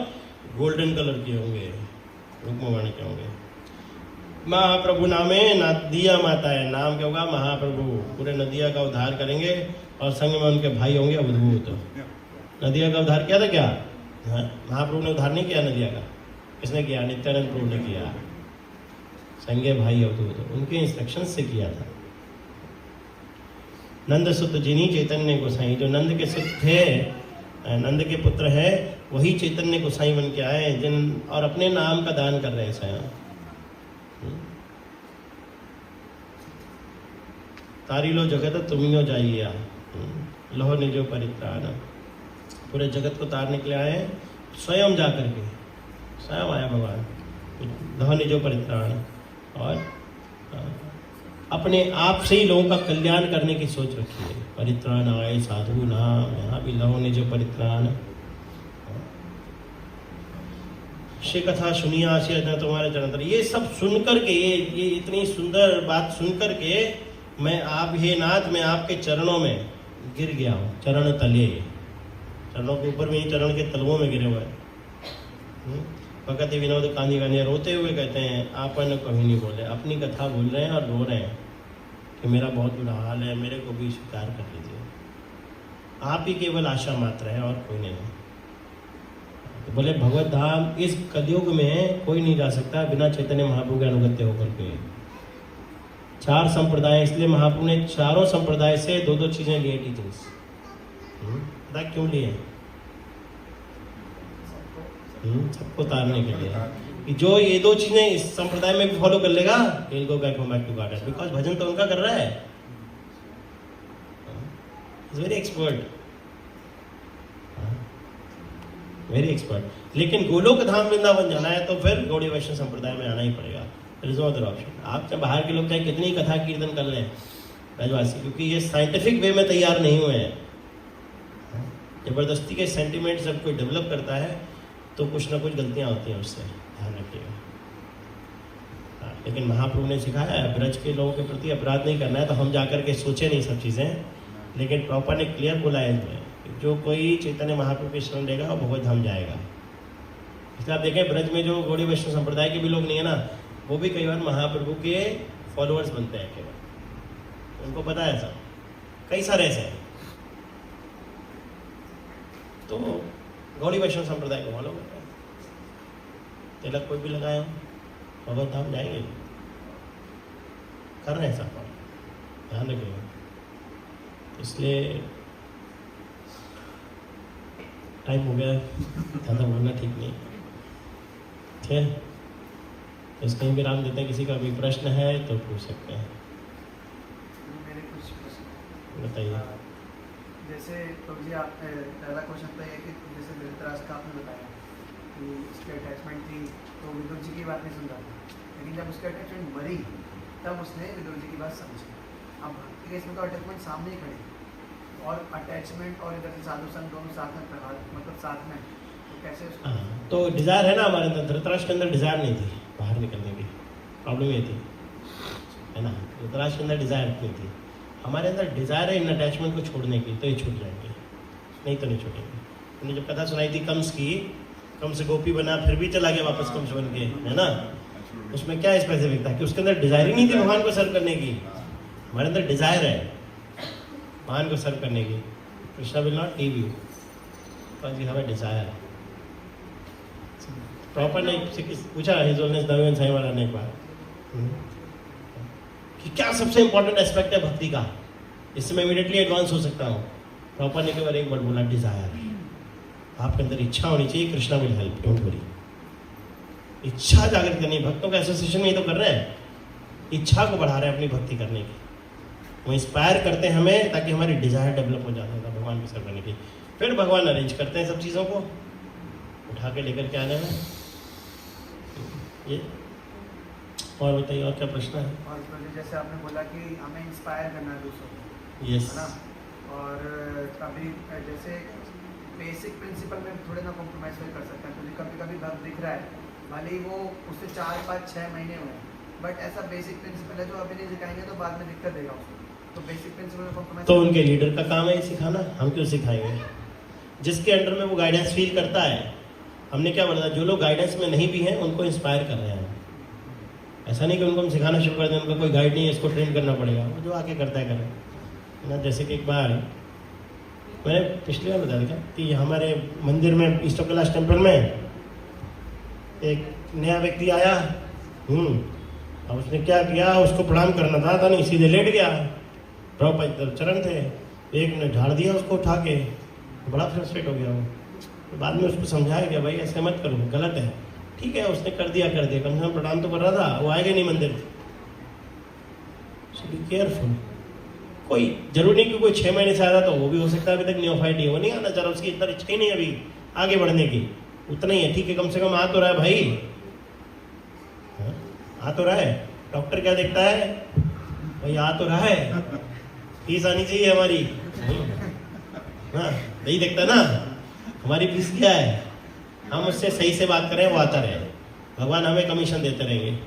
गोल्डन कलर के होंगे, रुक्म वर्ण के होंगे। महाप्रभु नामे नदिया माता है, नाम क्या होगा? महाप्रभु। पूरे नदिया का उद्धार करेंगे, और संग में उनके भाई होंगे अवधूत। नदिया का उद्धार किया था क्या? महाप्रभु ने उद्धार नहीं किया नदिया का, किसने किया? नित्यानंद प्रभु ने किया, संगे भाई अवधूत, उनके इंस्ट्रक्शन से किया था। नंद सुत जिनी चैतन्य गोसाई, जो नंद के सुत थे, नंद के पुत्र है, वही चैतन्य गोसाई बन के आए, जिन और अपने नाम का दान कर रहे हैं स्वयं। तारी लो जगत तुमियो जाइया, लहो निजो परित्राण। पूरे जगत को तारने के लिए आए, स्वयं जा करके, स्वयं आया भगवान, लहो निजो परित्राण, और अपने आप से ही लोगों का कल्याण करने की सोच रखी है। परित्राण आए साधु नाम, यहाँ भी लहो निजो परित्राण। श्री कथा सुनिया तुम्हारे चरण। ये सब सुनकर के, ये इतनी सुंदर बात सुनकर के, मैं आप हे नाथ, मैं आपके चरणों में गिर गया हूँ, चरण तले, चरणों के ऊपर में, चरण के तलवों में गिरे हुए हैं। भगत विनोद कांदी गानी रोते हुए कहते हैं, आपन कभी नहीं बोले, अपनी कथा बोल रहे हैं और रो रहे हैं कि मेरा बहुत बुरा हाल है, मेरे को भी स्वीकार कर लीजिए, आप ही केवल आशा मात्र है और कोई नहीं। तो बोले भगवत धाम इस कलयुग में कोई नहीं जा सकता बिना चैतन्य महाप्रभु के अनुगत्य होकर के। 4 संप्रदाय, इसलिए महाप्रभु ने चारों संप्रदाय से 2-2 चीजें लिए, टीचर्स। पता क्यों लिए? सबको तारने के लिए, कि जो ये 2 चीजें इस संप्रदाय में भी फॉलो कर लेगा, he'll go back to God, because भजन तो उनका कर रहा है, he's very expert, very expert। लेकिन गोलोक धाम वृंदावन जाना है तो फिर गौड़ी वैष्णव संप्रदाय में आना ही पड़ेगा, there is no other option। आप जब बाहर के लोग चाहे कितनी कथा कीर्तन कर लें ब्रजवासी, क्योंकि ये साइंटिफिक वे में तैयार नहीं हुए हैं। जबरदस्ती के सेंटिमेंट जब कोई डेवलप करता है तो कुछ ना कुछ गलतियां होती हैं, उससे ध्यान रखिएगा। लेकिन महाप्रभु ने सिखाया है, ब्रज के लोगों के प्रति अपराध नहीं करना है, तो हम जाकर के सोचे नहीं सब चीज़ें, लेकिन प्रॉपर ने क्लियर बोला है, जो कोई चैतन्य महाप्रभु की शरण लेगा वो भगवत धाम जाएगा। इसलिए आप देखें ब्रज में जो गौड़ी वैष्णव संप्रदाय के भी लोग नहीं है ना, वो भी कई बार महाप्रभु के फॉलोअर्स बनते हैं केवल, उनको पता है सब, कई सारे ऐसे हैं। तो गौड़ी वैष्णव संप्रदाय को फॉलो करते हैं, तिलक कोई भी लगाए भगवत धाम जाएंगे, कर रहे हैं सब, ध्यान रखिएगा। इसलिए टाइम हो गया, ज़्यादा बोलना ठीक नहीं, ठीक है। इसका विराम देते हैं। किसी का भी प्रश्न है तो पूछ सकते हैं। मेरे कुछ प्रश्न बताइए। जैसे तो जी आपने पहला क्वेश्चन तो ये कि जैसे धृतराष्ट्र का आपने बताया कि उसकी अटैचमेंट थी, तो विदुर जी की बात नहीं सुन रहा था, लेकिन जब उसकी अटैचमेंट मरी तब उसने विदुर जी की बात समझी। अब भक्ति के इसमें तो अटैचमेंट सामने ही खड़ी, और अटैचमेंट और इधर से साधु संग दोनों साथ में मतलब साथ में, तो कैसे उसको? तो डिज़ायर है ना हमारे अंदर, धृतराष्ट्र के अंदर डिज़ायर नहीं थी बाहर निकलने की, प्रॉब्लम ये थी, है ना। धृतराष्ट्र के अंदर डिज़ायर नहीं थी, हमारे अंदर डिज़ायर है इन अटैचमेंट को छोड़ने की, तो ये छूट जाएंगे, नहीं तो नहीं छूटेंगे। हमने जब कथा सुनाई थी कंस की, कंस गोपी बना फिर भी चला गया वापस कंस बन के, है ना। उसमें क्या स्पेसिफिक था कि उसके अंदर डिज़ायर ही नहीं थी भगवान को सर्व करने की। हमारे अंदर डिज़ायर है भगवान को सर्व करने की। Krishna will not leave you because you have a desire. Proper ने पूछा हिज होलनेस नवीन साईं वाला ने एक बार कि क्या सबसे इंपॉर्टेंट एस्पेक्ट है भक्ति का, इससे मैं इमीडिएटली एडवांस हो सकता हूँ। प्रॉपर ने केवल एक वर्ड बोला, डिज़ायर। आपके अंदर इच्छा होनी चाहिए, Krishna will help, don't worry. इच्छा जागृत करनी, भक्तों का एसोसिएशन में ही तो कर रहे हैं, इच्छा को बढ़ा रहे हैं अपनी भक्ति करने की। वो इंस्पायर करते हैं हमें ताकि हमारी डिज़ायर डेवलप हो जाता है भगवान को सर्व करने की। फिर भगवान अरेंज करते हैं सब चीज़ों को, उठा के लेकर के आने में। ये और बताइए, और क्या प्रश्न है? और जैसे आपने बोला कि हमें इंस्पायर करना है दूसरों को, यस, है ना। और कभी जैसे बेसिक प्रिंसिपल में थोड़े ना कॉम्प्रोमाइज़ कर सकते हैं, क्योंकि कभी कभी भक्त दिख रहा है, भले ही वो उससे 4, 5, 6 महीने हुए, बट ऐसा बेसिक प्रिंसिपल है जो अभी नहीं सिखाएंगे तो बाद में दिक्कत देगा उसको। तो बेसिक प्रिंसिपल में कॉम्प्रोमाइज़, तो उनके लीडर का काम है ये सिखाना, हम क्यों सिखाएंगे? जिसके अंडर में वो गाइडेंस फील करता है, हमने क्या बोला, जो लोग गाइडेंस में नहीं भी हैं उनको इंस्पायर कर रहे हैं। ऐसा नहीं कि उनको हम सिखाना शुरू कर दें, उनका कोई गाइड नहीं है, इसको ट्रेन करना पड़ेगा, वो जो आके करता है करें ना। जैसे कि एक बार मैंने पिछली बार बताया था कि हमारे मंदिर में ईस्ट ऑफ कैलाश टेम्पल में एक नया व्यक्ति आया, अब उसने क्या किया, उसको प्रणाम करना था नहीं, सीधे लेट गया। प्रभुपाद चरण थे, एक ने झाड़ दिया उसको उठा के, बड़ा फ्रस्ट्रेट हो गया वो। तो बाद में उसको समझाया कि भाई ऐसे मत करो, गलत है। ठीक है, उसने कर दिया, कम से कम प्रणाम तो कर रहा था, वो आएगा नहीं मंदिर। सो बी केयरफुल। कोई जरूरी नहीं कि कोई 6 महीने से आ रहा तो वो भी हो सकता है अभी तक नियोफाइट है, वो नहीं आना चाह रहा, उसकी इतना इच्छा ही नहीं अभी आगे बढ़ने की, उतना ही है। ठीक है, कम से कम आ तो रहा है भाई, आ तो रहा है। डॉक्टर क्या देखता है भाई, आ तो रहा है, फीस आनी चाहिए हमारी, हाँ नहीं देखता ना हमारी फीस क्या है, हम उससे सही से बात करें, वो आता रहे। भगवान हमें कमीशन देते रहेंगे।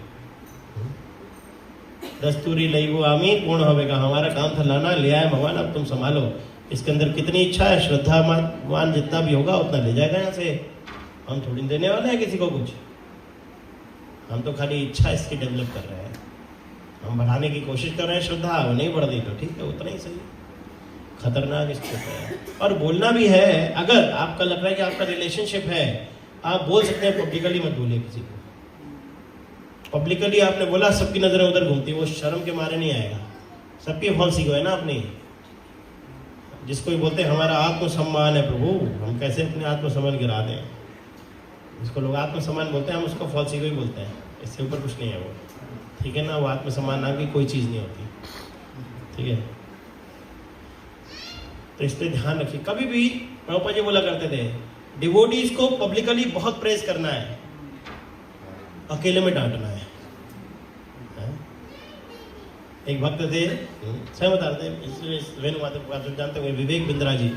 दस्तूरी लई वो आमी पूर्ण होवेगा, हमारा काम था लाना, ले आए भगवान, अब तुम संभालो। इसके अंदर कितनी इच्छा है, श्रद्धावान जितना भी होगा उतना ले जाएगा यहाँ से। हम थोड़ी देने वाले हैं किसी को कुछ, हम तो खाली इच्छा इसकी डेवलप कर रहे हैं, हम बढ़ाने की कोशिश कर रहे हैं श्रद्धा, वो नहीं बढ़ रही तो ठीक है, उतना ही सही। खतरनाक स्थिति है। और बोलना भी है, अगर आपका लग रहा है कि आपका रिलेशनशिप है, आप बोल सकते हैं, पब्लिकली मत बोलिए किसी को। पब्लिकली आपने बोला, सबकी नजरें उधर घूमती, वो शर्म के मारे नहीं आएगा। सबकी फॉल्स ईगो है ना अपनी, जिसको बोलते हैं हमारा आत्मसम्मान है प्रभु, हम कैसे अपने आत्मसम्मान गिरा दें। जिसको लोग आत्मसम्मान बोलते हैं, हम उसको फॉल्स ईगो ही बोलते हैं, इससे ऊपर कुछ नहीं है वो, ठीक है ना। वो आत्मसम्मान नाम की कोई चीज़ नहीं होती, ठीक है। तो इस पर ध्यान रखिए। कभी भी प्रभुपाद जी बोला करते थे, डिवोटीज को पब्लिकली बहुत प्रेज करना है, अकेले में डांटना है। एक भक्त थे, स्वयं बताते हैं, वेणु माधव आप जानते होंगे, विवेक बिंद्रा जी,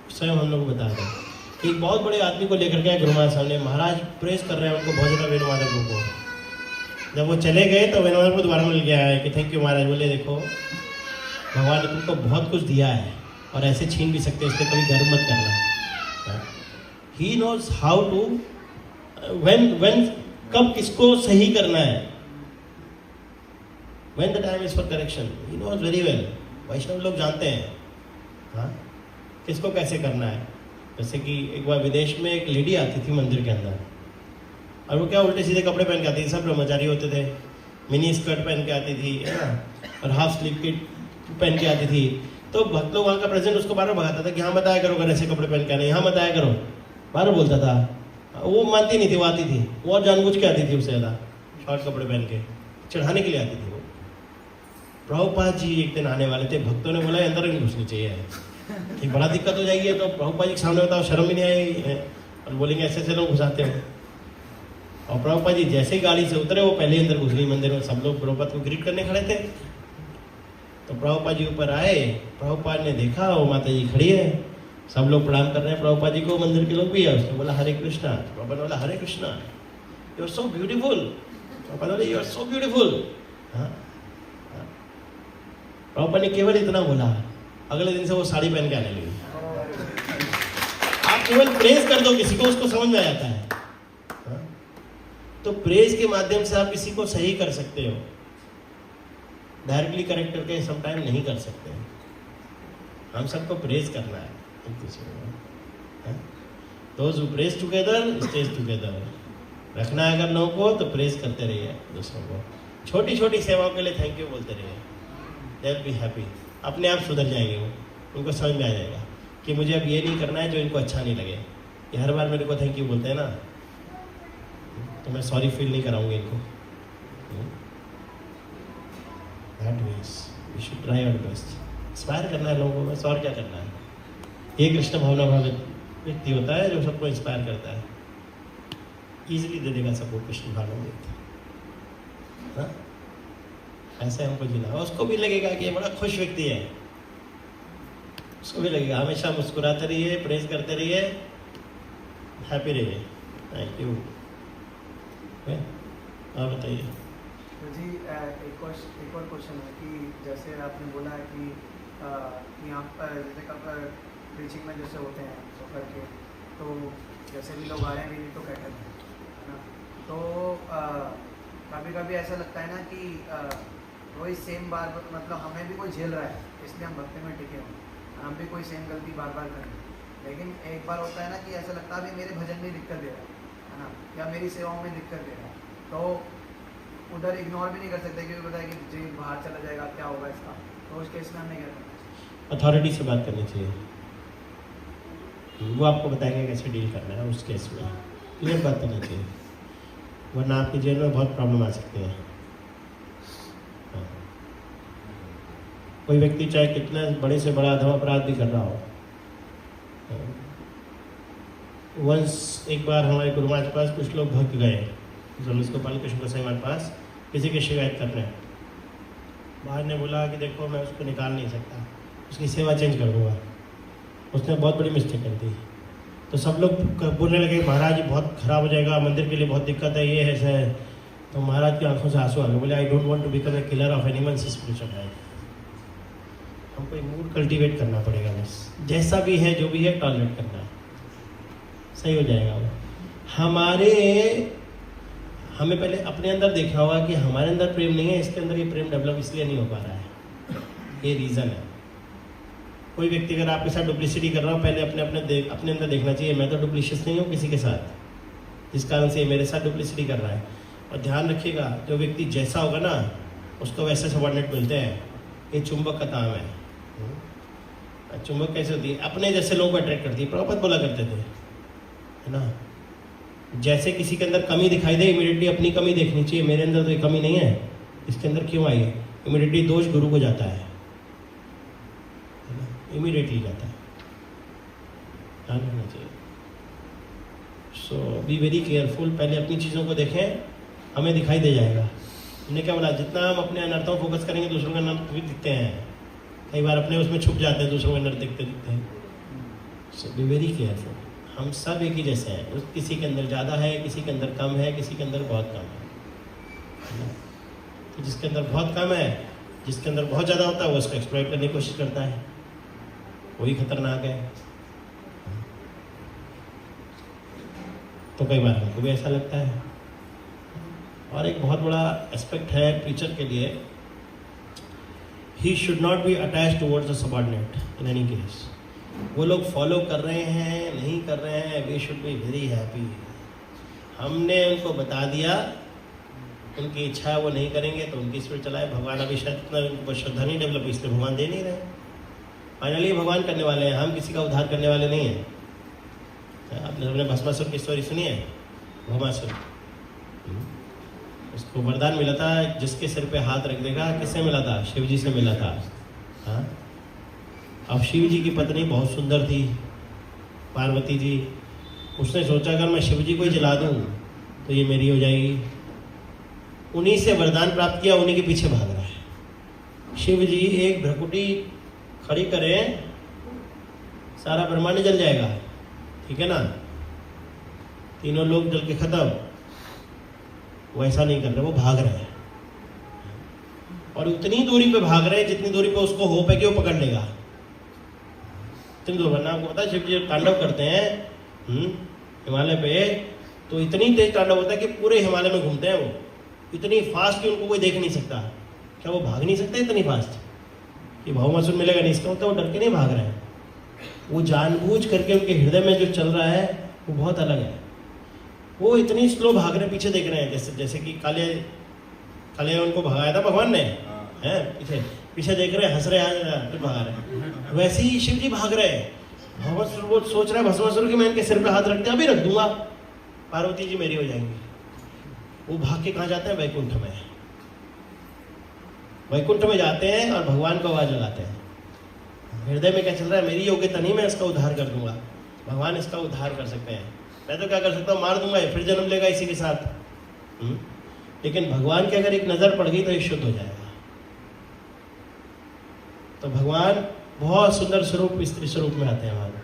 स्वयं हम लोग बताते हैं कि एक बहुत बड़े आदमी को लेकर के गुरु महाराज सामने, महाराज प्रेज कर रहे हैं उनको बहुत ज़्यादा, वेणु माधव को। जब वो चले गए तो वेणु माधव को दोबारा मिल गया है कि थैंक यू महाराज। बोले देखो, भगवान ने तुमको बहुत कुछ दिया है और ऐसे छीन भी सकते हैं, इसलिए कभी गर्व मत करना। He knows how to, when कब किसको सही करना है, when the time is for correction, he knows very well. वैष्णव लोग जानते हैं, हाँ, किसको कैसे करना है। जैसे कि एक बार विदेश में एक लेडी आती थी मंदिर के अंदर, और वो क्या उल्टे सीधे कपड़े पहन के आती थी, सब ब्रह्मचारी होते थे, मिनी स्कर्ट पहन के आती थी, है ना, और हाफ स्लीव की पहन के आती थी। तो भक्त लोग वहाँ का प्रेसिडेंट उसको बार बार भगाता था कि यहाँ मत आया करो अगर ऐसे कपड़े पहन के आने, यहाँ मत आया करो, बार बोलता था। वो मानती नहीं थी, वो आती थी, वो और जानबूझ के आती थी उससे ज़्यादा, शॉर्ट कपड़े पहन के चढ़ाने के लिए आती थी वो। प्रभुपाद जी एक दिन आने वाले थे, भक्तों ने बोला अंदर नहीं घुसनी चाहिए, कि बड़ा दिक्कत हो जाएगी। तो प्रभुपाद जी के सामने बताओ, शर्म ही नहीं आई, और बोलेंगे ऐसे ऐसे लोग घुसाते हो। और प्रभुपाद जी जैसे ही गाड़ी से उतरे, वो पहले अंदर घुस गई मंदिर में। सब लोग प्रभुपाद को ग्रीट करने खड़े थे, तो प्रभुपाद जी ऊपर आए, प्रभुपाद ने देखा वो माता जी खड़ी है, सब लोग प्रणाम कर रहे हैं प्रभुपाद जी को, मंदिर के लोग भी है। उसने बोला हरे कृष्णा, प्रभुपाद ने बोला Hare Krishna, you are so beautiful. Prabhupada बोले you are so beautiful. Prabhupada ने केवल इतना बोला, अगले दिन से वो साड़ी पहन के आने लगी। आप केवल प्रेज कर दो किसी को, उसको समझ में आ जाता है। तो प्रेज के माध्यम से आप किसी को सही कर सकते हो, डायरेक्टली करेक्ट करके समटाइम नहीं कर सकते। हम सबको प्रेज करना है एक दूसरे को। Those who praise together stage together. रखना है अगर लोगों को, तो प्रेज करते रहिए दूसरों को, छोटी छोटी सेवाओं के लिए थैंक यू बोलते रहिए, दे विल बी हैप्पी। अपने आप सुधर जाएंगे वो, उनको समझ में आ जाएगा कि मुझे अब ये नहीं करना है जो इनको अच्छा नहीं लगे। ये हर बार मेरे को थैंक यू बोलते हैं ना, तो मैं सॉरी फील नहीं कराऊंगी इनको। That means we should try our best. Inspire करना है लोगों को, बस और क्या करना है। ये कृष्ण भावना भावित व्यक्ति होता है जो सबको इंस्पायर करता है, इजीली दे देगा सबको कृष्ण भावना व्यक्ति। हाँ, ऐसे हमको जीना। उसको भी लगेगा कि ये बड़ा खुश व्यक्ति है, उसको भी लगेगा। हमेशा मुस्कुराते रहिए, प्रेज करते रहिए, हैप्पी रहिए। Thank you. और बताइए। तो जी एक और क्वेश्चन है कि जैसे आपने बोला है कि यहाँ पर जैसे प्रीचिंग में जैसे होते हैं तो करके, तो जैसे भी लोग आ रहे हैं भी तो कहते हैं, है ना। तो कभी कभी ऐसा लगता है ना कि वही सेम बार, मतलब हमें भी कोई झेल रहा है, इसलिए हम भक्ति में टिके हुए, हम भी कोई सेम गलती बार बार करें। लेकिन एक बार होता है ना कि ऐसा लगता है अभी मेरे भजन में दिक्कत दे रहा है ना, या मेरी सेवाओं में दिक्कत दे रहा है, तो उधर इग्नोर भी नहीं कर सकते क्योंकि पता है कि जी बाहर चला जाएगा, क्या होगा इसका। तो उस केस में हमें क्या करना चाहिए? अथॉरिटी से बात करनी चाहिए, वो आपको बताएंगे कैसे डील करना है उस केस में। क्लियर बात करनी चाहिए, वरना आपके जेल में बहुत प्रॉब्लम आ सकती है। कोई व्यक्ति चाहे कितना बड़े से बड़ा अधम अपराध भी कर रहा हो। वंस एक बार हमारे गुरु महाराज के पास कुछ लोग भक्त गए, गोपाल कृष्ण गोसाई महाराज पास, किसी की शिकायत कर रहे हैं। महाराज ने बोला कि देखो मैं उसको निकाल नहीं सकता, उसकी सेवा चेंज कर दूंगा, उसने बहुत बड़ी मिस्टेक कर दी। तो सब लोग बोलने लगे महाराज जी बहुत खराब हो जाएगा, मंदिर के लिए बहुत दिक्कत है, ये है ऐसा है। तो महाराज की आंखों से आंसू आ गए, बोले I don't want to become a killer of animals spiritual life. हमको एक मूड कल्टीवेट करना पड़ेगा, बस जैसा भी है जो भी है टॉलरेट करना है, सही हो जाएगा वो। हमें पहले अपने अंदर देखना होगा कि हमारे अंदर प्रेम नहीं है, इसके अंदर ये प्रेम डेवलप इसलिए नहीं हो पा रहा है, ये रीज़न है। कोई व्यक्ति अगर आपके साथ डुप्लिसिटी कर रहा हो, पहले अपने अंदर देखना चाहिए मैं तो डुप्लिशियस नहीं हूँ किसी के साथ, जिस कारण से मेरे साथ डुप्लिसिटी कर रहा है। और ध्यान रखिएगा, जो व्यक्ति जैसा होगा ना उसको वैसे सबॉर्डिनेट मिलते हैं। ये चुंबक का काम है। चुंबक कैसे होती है? अपने जैसे लोगों को अट्रैक्ट करती है। प्रभुपाद बोला करते थे, है ना, जैसे किसी के अंदर कमी दिखाई दे इमीडिएटली अपनी कमी देखनी चाहिए। मेरे अंदर तो ये कमी नहीं है, इसके अंदर क्यों आई है? इमीडिएटली दोष गुरु को जाता है ना, इमीडिएटली जाता है। ध्यान रखना चाहिए। सो बी वेरी केयरफुल। पहले अपनी चीज़ों को देखें, हमें दिखाई दे जाएगा। हमने क्या बोला, जितना हम अपने अनर्थों को फोकस करेंगे दूसरों के अनर्थ भी दिखते हैं। कई बार अपने उसमें छुप जाते हैं, दूसरों के अनर्थ दिखते हैं। सो बी वेरी केयरफुल। हम सब एक ही जैसे हैं, उस किसी के अंदर ज़्यादा है, किसी के अंदर कम है, किसी के अंदर बहुत कम है। तो जिसके अंदर बहुत कम है, जिसके अंदर बहुत ज़्यादा होता है, वो उसको एक्सप्लॉइट करने की कोशिश करता है, वही खतरनाक है। तो कई बार हमको भी ऐसा लगता है, और एक बहुत बड़ा एस्पेक्ट है प्रीचर के लिए, he should not be attach towards the subordinate in any case. वो लोग फॉलो कर रहे हैं नहीं कर रहे हैं, we should be very happy. हमने उनको बता दिया, उनकी इच्छा है वो नहीं करेंगे तो उनकी स्पीड चलाए। भगवान अभी शायद इतना उनको श्रद्धा नहीं डेवलप, इसलिए भगवान दे नहीं रहे। फाइनली भगवान करने वाले हैं, हम किसी का उद्धार करने वाले नहीं हैं। आपने सबने भस्मासुर की स्टोरी सुनी है? भस्मासुर, उसको वरदान मिला था जिसके सिर पे हाथ रख देगा। किससे मिला था? शिव जी से मिला था। हाँ, अब शिव जी की पत्नी बहुत सुंदर थी, पार्वती जी। उसने सोचा अगर मैं शिव जी को ही जला दूं तो ये मेरी हो जाएगी। उन्हीं से वरदान प्राप्त किया, उन्हीं के पीछे भाग रहा है। शिव जी एक भ्रकुटी खड़ी करें, सारा ब्रह्मांड जल जाएगा, ठीक है ना? तीनों लोग जल के खत्म। वो ऐसा नहीं कर रहे, वो भाग रहे हैं और उतनी दूरी पे भाग रहे हैं जितनी दूरी पे उसको होप है कि वो पकड़ लेगा। इतनी दूर, वरना आपको पता है शिव जी तांडव करते हैं हिमालय पे, तो इतनी तेज तांडव होता है कि पूरे हिमालय में घूमते हैं वो, इतनी फास्ट कि उनको कोई देख नहीं सकता। क्या वो भाग नहीं सकते इतनी फास्ट कि भस्मासुर मिलेगा नहीं? इसका मतलब वो डर के नहीं भाग रहे हैं, वो जानबूझ करके उनके हृदय में जो चल रहा है वो बहुत अलग है। वो इतनी स्लो भाग रहे, पीछे देख रहे हैं, जैसे कि काले उनको भगाया था भगवान ने, हैं पीछे देख रहे हैं, हंस रहे हैं, फिर भगा रहे। वैसे ही शिव जी भाग रहे हैं। भस्मासुर वो सोच रहा है भस्मासुर की मैं इनके सिर पे हाथ रखते अभी रख दूंगा, पार्वती जी मेरी हो जाएंगी। वो भाग के कहाँ जाते हैं? वैकुंठ में। वैकुंठ में जाते हैं और भगवान को आवाज लगाते हैं। हृदय में क्या चल रहा है? मेरी योग्यता नहीं, मैं इसका उद्धार कर दूंगा, भगवान इसका उद्धार कर सकते हैं। मैं तो क्या कर सकता हूँ? मार दूंगा, फिर जन्म लेगा इसी के साथ। लेकिन भगवान की अगर एक नजर पड़ गई तो ये शुद्ध हो जाएगा। तो भगवान बहुत सुंदर स्वरूप स्त्री स्वरूप में आते हैं हमारे,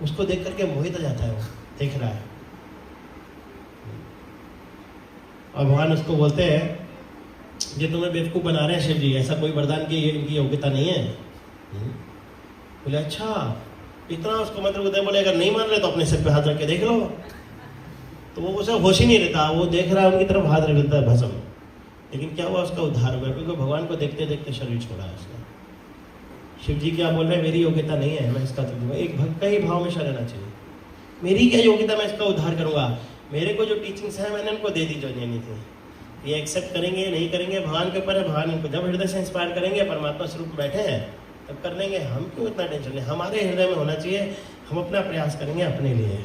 उसको देख करके मोहित हो जाता है, वो देख रहा है। और भगवान उसको बोलते हैं ये तुम्हें बेवकूफ बना रहे हैं शिव जी, ऐसा कोई वरदान की इनकी योग्यता नहीं है। बोले अच्छा, इतना उसको मंत्र उदय। बोले अगर नहीं मान रहे तो अपने सिर पे हाथ रख के देख लो। तो वो उसे होश ही नहीं रहता, वो देख रहा है उनकी तरफ हाथ रख देता है भस्म। लेकिन क्या हुआ? उसका उद्धार हो गया, क्योंकि भगवान को देखते देखते शरीर छोड़ा है उसने। शिव जी क्या बोल रहे हैं? मेरी योग्यता नहीं है, मैं इसका दूंगा। एक भक्त का ही भाव में रहना चाहिए, मेरी क्या योग्यता, मैं इसका उद्धार करूंगा। मेरे को जो टीचिंग्स है मैंने उनको दे दी जो देनी थी। ये एक्सेप्ट करेंगे नहीं करेंगे भगवान के ऊपर है। भगवान इनको जब हृदय से इंस्पायर करेंगे, परमात्मा स्वरूप में बैठे हैं, तब कर लेंगे। हम क्यों इतना टेंशन लें? हमारे हृदय में होना चाहिए, हम अपना प्रयास करेंगे अपने लिए।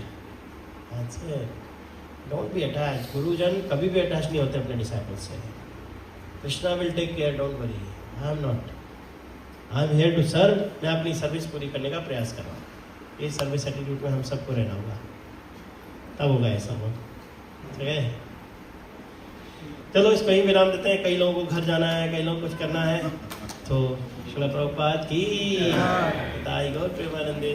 Don't be attach. गुरुजन कभी भी अटैच नहीं होते अपने डिसाइपल से। Krishna will take care, don't worry. I am not, I am here to serve. मैं अपनी सर्विस पूरी करने का प्रयास कर रहा हूँ। ये सर्विस एटीट्यूड में हम सबको रहना होगा, तब होगा ऐसा हो। ठीक है, चलो इसको ही विराम देते हैं। कई लोगों को घर जाना है, कई लोगों को कुछ करना है। तो श्रील प्रभुपाद की, गौर प्रेमानंदे।